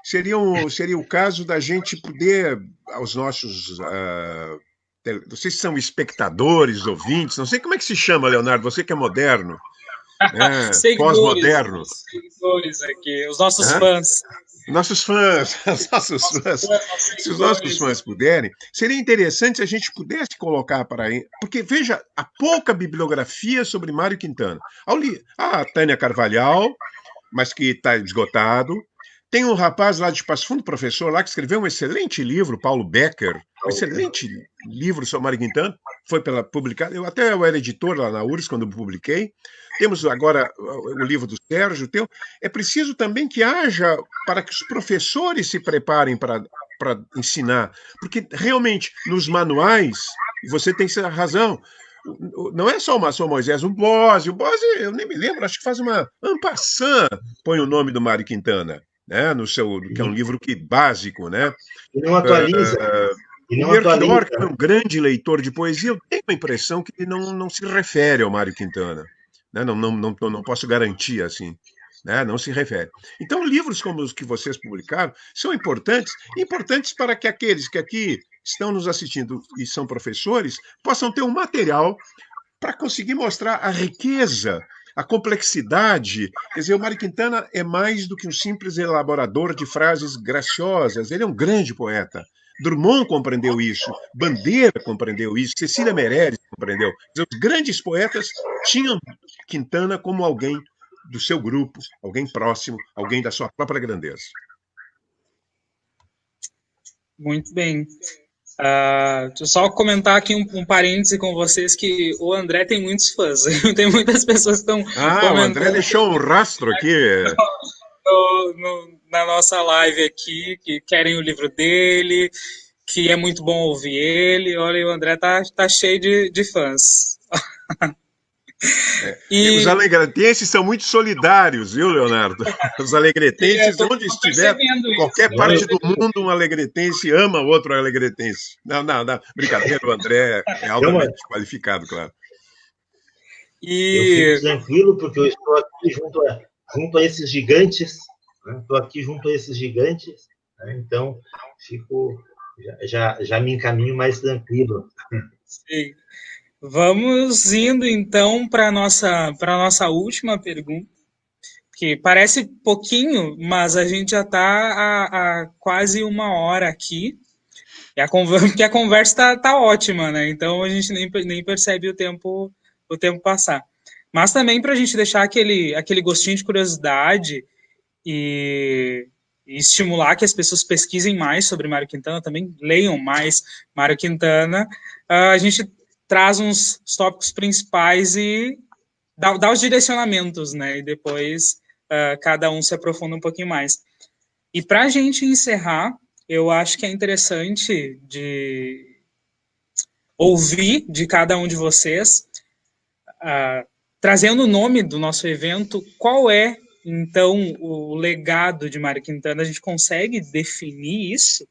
seria o caso da gente poder, aos nossos... não sei se são espectadores, ouvintes, não sei como é que se chama, Leonardo, você que é moderno. Pós-moderno. Seguidores aqui, os nossos fãs. Nossos fãs, se os nossos fãs puderem, seria interessante se a gente pudesse colocar para aí, porque veja, há pouca bibliografia sobre Mário Quintana. A Tânia Carvalhal, mas que está esgotado. Tem um rapaz lá de Passo Fundo, professor lá, que escreveu um excelente livro, Paulo Becker, um excelente livro sobre Mário Quintana, foi publicado, eu até era editor lá na URSS quando eu publiquei. Temos agora o livro do Sérgio. É preciso também que haja, para que os professores se preparem para ensinar, porque realmente nos manuais, você tem razão, não é só o Moisés, o Bose, eu nem me lembro, acho que faz uma en passant, põe o nome do Mário Quintana, né, que é um livro básico, né? E não atualiza. O Melchior, que é um grande leitor de poesia, eu tenho a impressão que ele não se refere ao Mário Quintana. Né? Não posso garantir assim, né? Não se refere. Então, livros como os que vocês publicaram são importantes para que aqueles que aqui estão nos assistindo e são professores possam ter um material para conseguir mostrar a riqueza, a complexidade. Quer dizer, o Mário Quintana é mais do que um simples elaborador de frases graciosas, ele é um grande poeta. Drummond compreendeu isso, Bandeira compreendeu isso, Cecília Meirelles compreendeu. Os grandes poetas tinham Quintana como alguém do seu grupo, alguém próximo, alguém da sua própria grandeza. Muito bem. Deixa eu só comentar aqui um parêntese com vocês, que o André tem muitos fãs. Tem muitas pessoas que estão comentando. O André deixou um rastro aqui. Na nossa live aqui, que querem o livro dele, que é muito bom ouvir ele. Olha, o André tá cheio de fãs. E os alegretenses são muito solidários, viu, Leonardo? Os alegretenses, onde estiver, qualquer parte do mundo, um alegretense ama outro alegretense. Não, brincadeira, o André é altamente qualificado, claro. Eu fico tranquilo, porque eu estou aqui junto a esses gigantes, né? Estou aqui junto a esses gigantes, né? Então já me encaminho mais tranquilo. Sim. Vamos indo, então, para a nossa última pergunta, que parece pouquinho, mas a gente já está há quase 1 hora aqui, porque a conversa está ótima, né? Então a gente nem percebe o tempo passar. Mas também para a gente deixar aquele gostinho de curiosidade e estimular que as pessoas pesquisem mais sobre Mário Quintana, também leiam mais Mário Quintana, a gente traz uns tópicos principais e dá os direcionamentos, né? E depois cada um se aprofunda um pouquinho mais. E para a gente encerrar, eu acho que é interessante de ouvir de cada um de vocês, trazendo o nome do nosso evento, qual é, então, o legado de Mário Quintana. A gente consegue definir isso?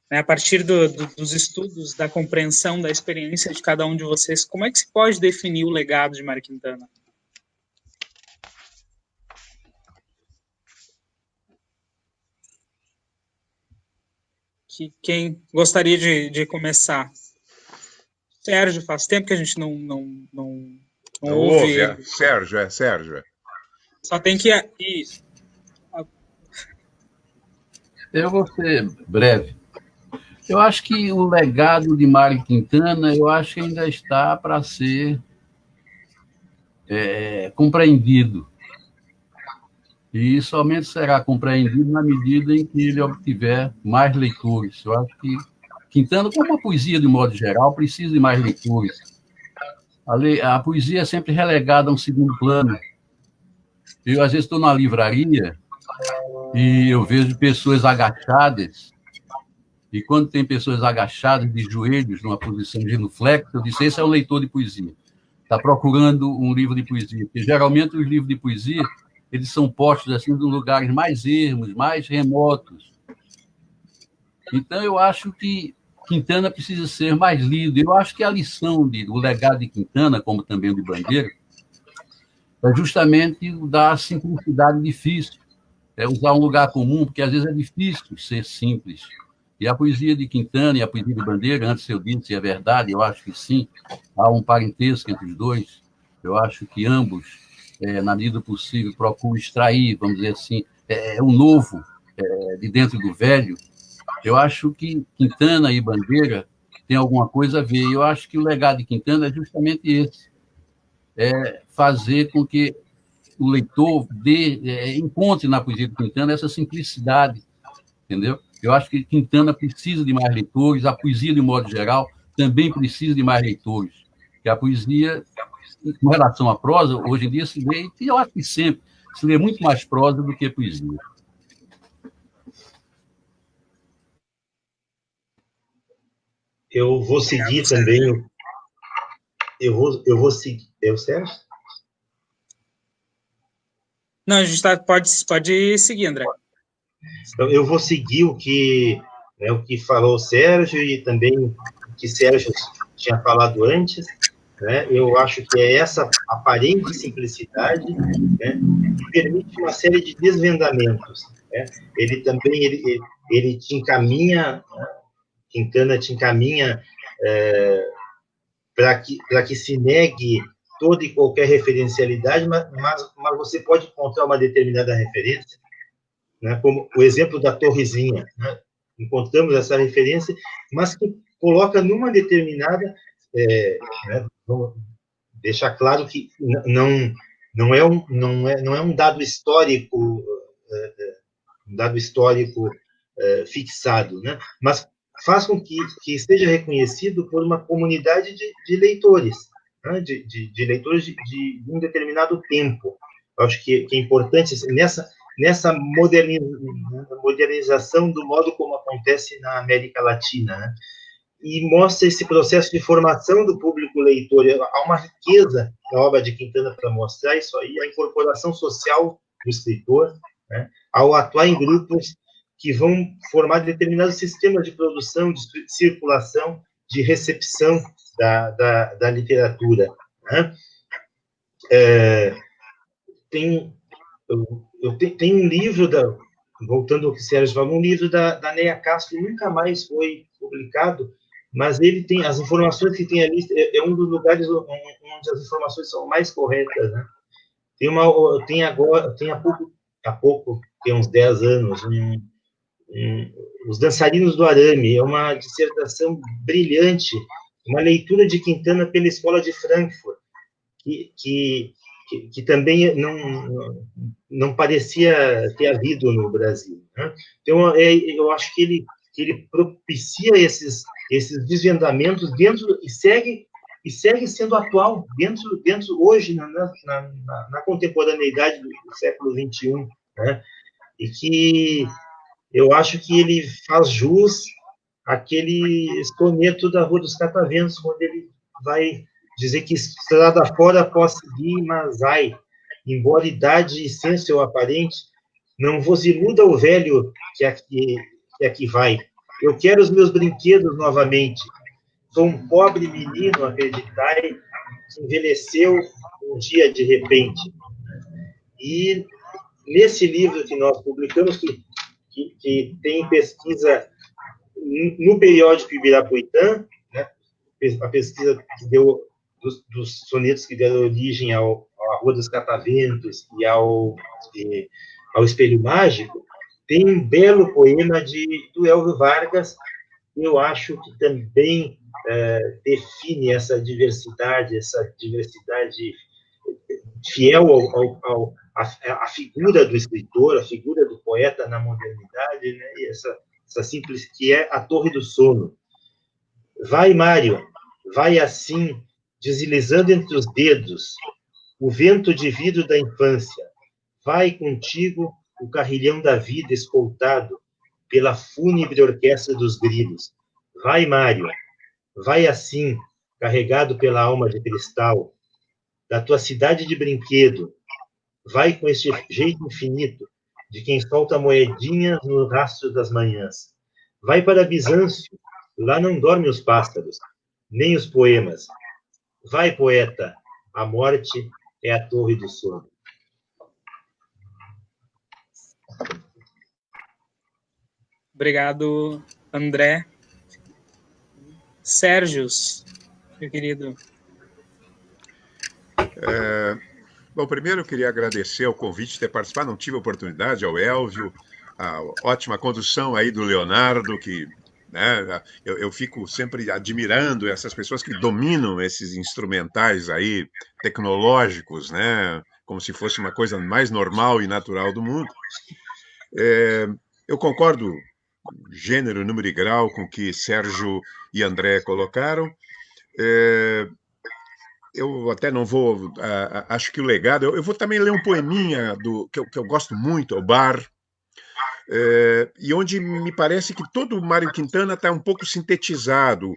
A partir dos estudos, da compreensão, da experiência de cada um de vocês, como é que se pode definir o legado de Mário Quintana? Quem gostaria de começar? Sérgio, faz tempo que a gente não ouve. Sérgio. Só tem que... Isso. Eu vou ser breve. Eu acho que o legado de Mário Quintana, eu acho que ainda está para ser compreendido. E somente será compreendido na medida em que ele obtiver mais leitores. Eu acho que Quintana, como a poesia de modo geral, precisa de mais leitores. A poesia é sempre relegada a um segundo plano. Eu, às vezes, estou na livraria e eu vejo pessoas agachadas, e quando tem pessoas agachadas de joelhos, numa posição genuflexa, eu disse, esse é um leitor de poesia. Está procurando um livro de poesia. Porque, geralmente, os livros de poesia, eles são postos assim, em lugares mais ermos, mais remotos. Então, eu acho que Quintana precisa ser mais lido. Eu acho que a lição do legado de Quintana, como também o de Bandeira, é justamente dar simplicidade difícil. É usar um lugar comum, porque às vezes é difícil ser simples. E a poesia de Quintana e a poesia de Bandeira, antes eu disse, é verdade, eu acho que sim, há um parentesco entre os dois. Eu acho que ambos, na medida do possível, procuram extrair, vamos dizer assim, o novo de dentro do velho. Eu acho que Quintana e Bandeira têm alguma coisa a ver. Eu acho que o legado de Quintana é justamente esse, fazer com que o leitor encontre na poesia de Quintana essa simplicidade, entendeu? Eu acho que Quintana precisa de mais leitores, a poesia, de modo geral, também precisa de mais leitores. Porque a poesia, com relação à prosa, hoje em dia se lê, e eu acho que sempre, se lê muito mais prosa do que poesia. Eu vou seguir também. Eu vou seguir. Sérgio? Não, a gente pode seguir, André. Então, eu vou seguir o que falou o Sérgio e também o que Sérgio tinha falado antes. Né? Eu acho que é essa aparente simplicidade, né, que permite uma série de desvendamentos. Né? Ele também ele te encaminha, né? Quintana te encaminha para que se negue toda e qualquer referencialidade, mas você pode encontrar uma determinada referência, né, como o exemplo da Torrezinha. Né? Encontramos essa referência, mas que coloca numa determinada... né, deixar claro que não é um dado histórico, fixado, né? Mas faz com que seja reconhecido por uma comunidade de leitores, né? de leitores de um determinado tempo. Eu acho que é importante nessa modernização do modo como acontece na América Latina, né? E mostra esse processo de formação do público leitor. Há uma riqueza na obra de Quintana para mostrar isso aí, a incorporação social do escritor, né, ao atuar em grupos que vão formar determinados sistemas de produção, de circulação, de recepção da literatura. Né? Tem um livro, voltando ao que o Sérgio falou, um livro da Neia Castro, que nunca mais foi publicado, mas ele tem as informações que tem ali, é um dos lugares onde as informações são mais corretas, né? Tem há pouco, tem uns 10 anos, Os Dançarinos do Arame, é uma dissertação brilhante, uma leitura de Quintana pela Escola de Frankfurt, que também não parecia ter havido no Brasil. Né? Então, eu acho que ele propicia esses desvendamentos dentro e segue sendo atual dentro hoje na contemporaneidade do século XXI, né? E que eu acho que ele faz jus àquele soneto da Rua dos Cataventos, quando ele vai dizer que estrada fora posso seguir, mas ai, embora idade e senso aparente, não vos iluda o velho que aqui vai. Eu quero os meus brinquedos novamente. Sou um pobre menino, acreditai, que envelheceu um dia de repente. E nesse livro que nós publicamos, que tem pesquisa no periódico Ibirapuitã, né, a pesquisa que deu dos sonetos que deram origem à Rua dos Cataventos e ao Espelho Mágico, tem um belo poema do Elvio Vargas, que eu acho que também define essa diversidade fiel à figura do escritor, a figura do poeta na modernidade, né? E essa simples, que é a Torre do Sono. Vai, Mário, vai assim, deslizando entre os dedos, o vento de vidro da infância. Vai contigo o carrilhão da vida escoltado pela fúnebre orquestra dos grilos. Vai, Mário, vai assim, carregado pela alma de cristal, da tua cidade de brinquedo. Vai com este jeito infinito de quem solta moedinhas no rastro das manhãs. Vai para Bizâncio, lá não dormem os pássaros, nem os poemas. Vai, poeta, a morte é a torre do sono. Obrigado, André. Sérgio, meu querido. Bom, primeiro eu queria agradecer o convite de ter participado, não tive a oportunidade, ao Elvio, a ótima condução aí do Leonardo, que, né, eu fico sempre admirando essas pessoas que dominam esses instrumentais aí tecnológicos, né, como se fosse uma coisa mais normal e natural do mundo. Eu concordo gênero, número e grau com o que Sérgio e André colocaram. Eu até não vou... acho que o legado... Eu vou também ler um poeminha que eu gosto muito, O Bar, e onde me parece que todo o Mário Quintana está um pouco sintetizado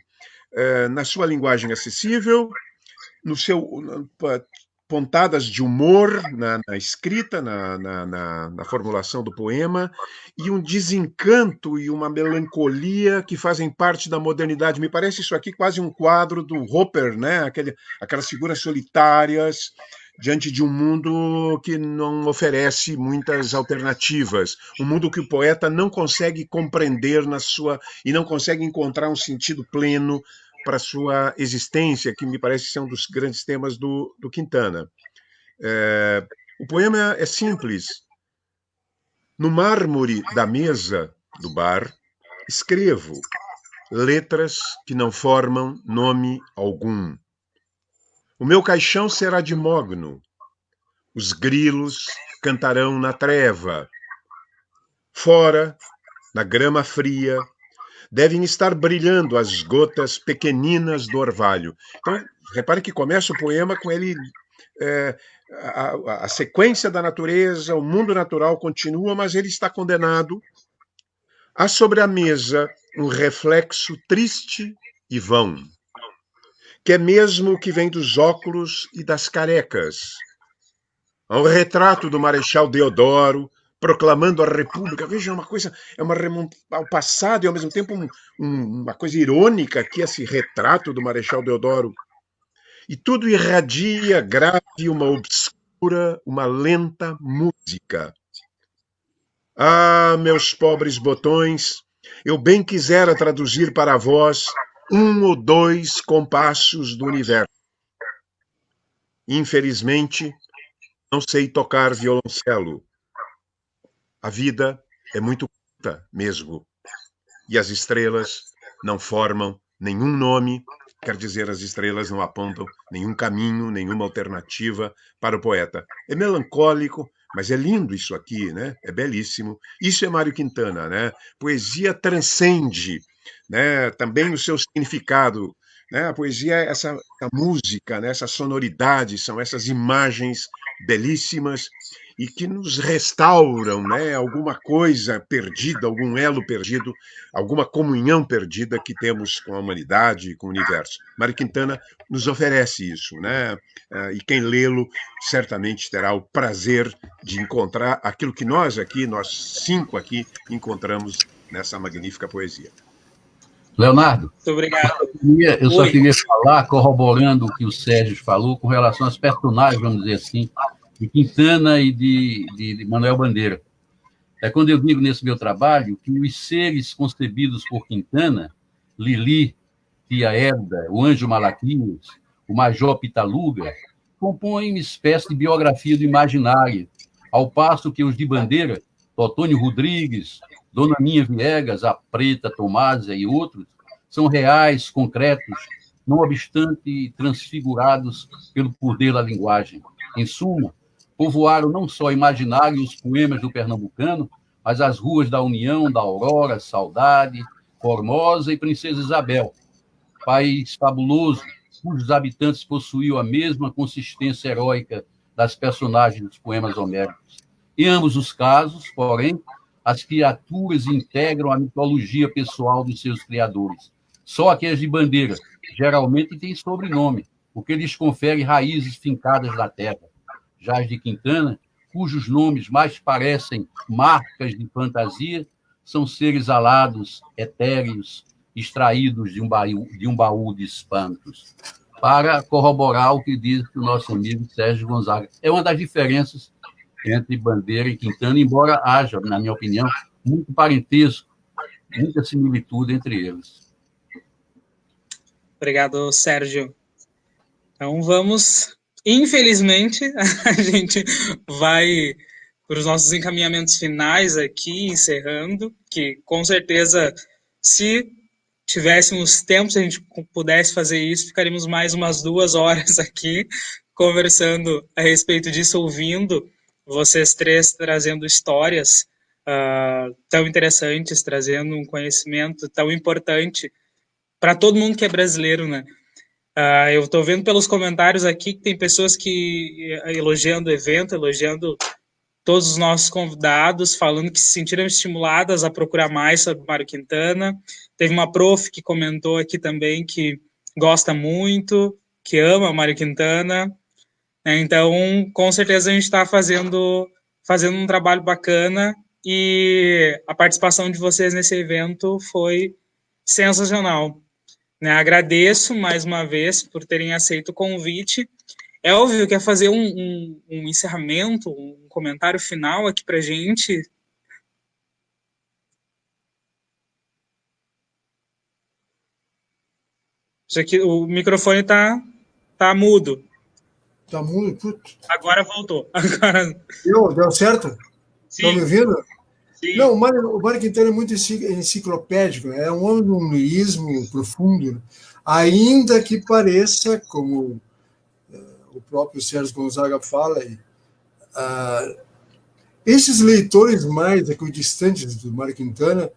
na sua linguagem acessível, no seu... pontadas de humor na escrita, na formulação do poema, e um desencanto e uma melancolia que fazem parte da modernidade. Me parece isso aqui quase um quadro do Hopper, né? Aquelas figuras solitárias diante de um mundo que não oferece muitas alternativas, um mundo que o poeta não consegue compreender e não consegue encontrar um sentido pleno para a sua existência, que me parece ser um dos grandes temas do Quintana. O poema é simples. No mármore da mesa do bar, escrevo letras que não formam nome algum. O meu caixão será de mogno. Os grilos cantarão na treva. Fora, na grama fria, devem estar brilhando as gotas pequeninas do orvalho. Então, repare que começa o poema com ele... a sequência da natureza, o mundo natural continua, mas ele está condenado. Há sobre a mesa um reflexo triste e vão, que é mesmo o que vem dos óculos e das carecas. Há um retrato do Marechal Deodoro, proclamando a República. Veja, uma coisa, é uma remonta ao passado e, ao mesmo tempo, uma coisa irônica aqui, esse retrato do Marechal Deodoro. E tudo irradia grave uma obscura, uma lenta música. Ah, meus pobres botões, eu bem quisera traduzir para vós 1 ou 2 compassos do universo. Infelizmente, não sei tocar violoncelo. A vida é muito curta mesmo, e as estrelas não formam nenhum nome, quer dizer, as estrelas não apontam nenhum caminho, nenhuma alternativa para o poeta. É melancólico, mas é lindo isso aqui, né? É belíssimo. Isso é Mário Quintana, né? Poesia transcende, né? Também o seu significado, né? A poesia é essa música, né? Essa sonoridade, são essas imagens belíssimas e que nos restauram, né? Alguma coisa perdida, algum elo perdido, alguma comunhão perdida que temos com a humanidade, com o universo. Mário Quintana nos oferece isso, né? E quem lê-lo certamente terá o prazer de encontrar aquilo que nós 5 aqui, encontramos nessa magnífica poesia. Leonardo, muito obrigado. Eu só queria falar, corroborando o que o Sérgio falou, com relação aos personagens, vamos dizer assim, de Quintana e de Manuel Bandeira. É quando eu digo nesse meu trabalho que os seres concebidos por Quintana, Lili, Tia Elda, o Anjo Malaquias, o Major Pitaluga, compõem uma espécie de biografia do imaginário, ao passo que os de Bandeira, Totônio Rodrigues, Dona Minha Viegas, a Preta Tomásia e outros, são reais, concretos, não obstante transfigurados pelo poder da linguagem. Em suma, povoaram não só imaginário e os poemas do pernambucano, mas as ruas da União, da Aurora, Saudade, Formosa e Princesa Isabel, país fabuloso, cujos habitantes possuíam a mesma consistência heróica das personagens dos poemas homéricos. Em ambos os casos, porém, as criaturas integram a mitologia pessoal dos seus criadores. Só aqueles de Bandeira geralmente têm sobrenome, o que lhes confere raízes fincadas na terra. Já as de Quintana, cujos nomes mais parecem marcas de fantasia, são seres alados, etéreos, extraídos de um baú de espantos. Para corroborar o que diz o nosso amigo Sérgio Gonzaga. É uma das diferenças entre Bandeira e Quintana, embora haja, na minha opinião, muito parentesco, muita similitude entre eles. Obrigado, Sérgio. Então vamos, infelizmente, a gente vai para os nossos encaminhamentos finais aqui, encerrando, que com certeza, se tivéssemos tempo, se a gente pudesse fazer isso, ficaríamos mais umas 2 horas aqui conversando a respeito disso, ouvindo vocês três trazendo histórias tão interessantes, trazendo um conhecimento tão importante para todo mundo que é brasileiro, né? Eu estou vendo pelos comentários aqui que tem pessoas que elogiando o evento, elogiando todos os nossos convidados, falando que se sentiram estimuladas a procurar mais sobre Mário Quintana. Teve uma prof que comentou aqui também que gosta muito, que ama Mário Quintana. Então, com certeza a gente está fazendo um trabalho bacana e a participação de vocês nesse evento foi sensacional. Agradeço mais uma vez por terem aceito o convite. Elvio, quer fazer um encerramento, um comentário final aqui para a gente? Já que o microfone tá mudo. Tá mudo? Putz. Agora voltou. Agora... Deu certo? Estão me ouvindo? Sim. Não, o Mário Quintana é muito enciclopédico, é um homem de um lirismo profundo, ainda que pareça, como o próprio Sérgio Gonzaga fala, esses leitores mais equidistantes do Mário Quintana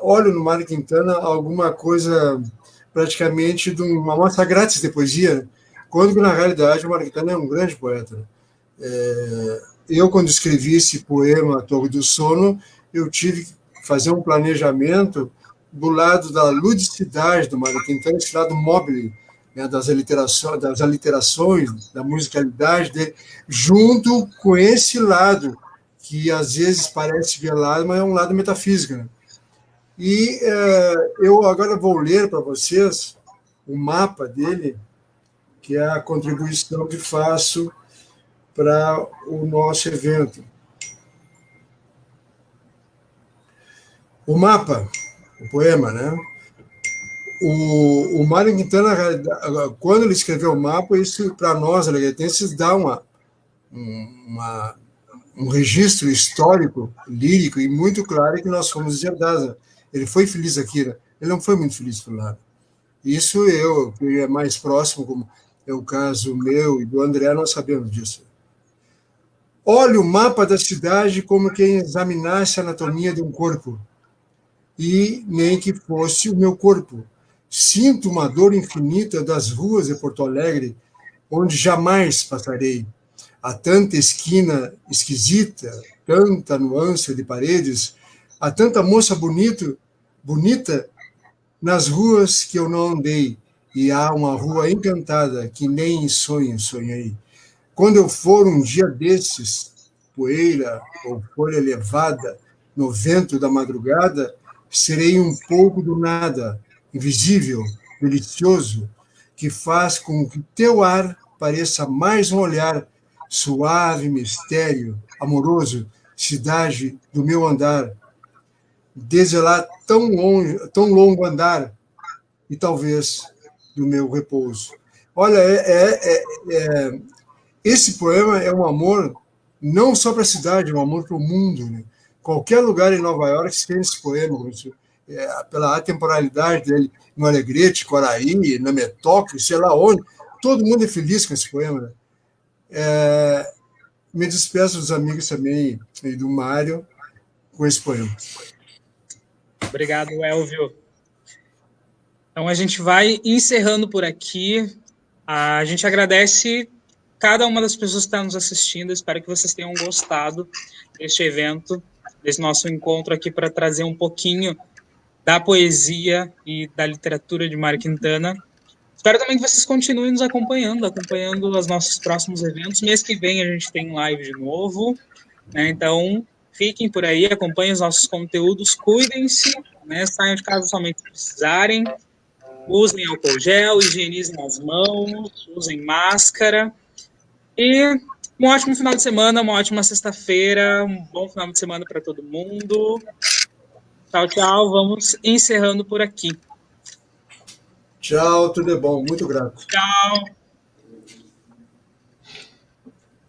olham no Mário Quintana alguma coisa praticamente de uma amostra grátis de poesia, quando na realidade o Mário Quintana é um grande poeta. Eu, quando escrevi esse poema, Torre do Sono, eu tive que fazer um planejamento do lado da ludicidade do Mário Quintana, esse lado mobile, né, das aliterações, da musicalidade dele, junto com esse lado que às vezes parece velado, mas é um lado metafísico. Né? E eu agora vou ler para vocês o mapa dele, que é a contribuição que faço para o nosso evento. O mapa, o poema, né? O Mário Quintana, quando ele escreveu o mapa, isso para nós, alegritenses, dá um registro histórico, lírico e muito claro que nós fomos herdados. Ele foi feliz aqui, né? Ele não foi muito feliz por lá. Isso que é mais próximo, como é o caso meu e do André, nós sabemos disso. Olhe o mapa da cidade como quem examinasse a anatomia de um corpo, e nem que fosse o meu corpo. Sinto uma dor infinita das ruas de Porto Alegre, onde jamais passarei. Há tanta esquina esquisita, tanta nuance de paredes, há tanta moça bonita nas ruas que eu não andei, e há uma rua encantada que nem em sonho sonhei. Quando eu for um dia desses, poeira ou folha levada no vento da madrugada, serei um pouco do nada, invisível, delicioso, que faz com que teu ar pareça mais um olhar, suave mistério, amoroso, cidade do meu andar. Desde lá tão longo andar, e talvez do meu repouso. Olha, esse poema é um amor não só para a cidade, é um amor para o mundo. Né? Qualquer lugar em Nova York se tem esse poema, pela atemporalidade dele, no Alegrete, Quaraí, na Metópolis, sei lá onde, todo mundo é feliz com esse poema. Né? Me despeço dos amigos também, e do Mário, com esse poema. Obrigado, Elvio. Então, a gente vai encerrando por aqui. A gente agradece cada uma das pessoas que está nos assistindo. Espero que vocês tenham gostado deste evento, desse nosso encontro aqui para trazer um pouquinho da poesia e da literatura de Mário Quintana. Espero também que vocês continuem nos acompanhando os nossos próximos eventos. Mês que vem a gente tem live de novo, né? Então, fiquem por aí, acompanhem os nossos conteúdos, cuidem-se, né? Saiam de casa somente se precisarem, usem álcool gel, higienizem as mãos, usem máscara. E um ótimo final de semana, uma ótima sexta-feira, um bom final de semana para todo mundo. Tchau, tchau. Vamos encerrando por aqui. Tchau, tudo é bom. Muito grato. Tchau.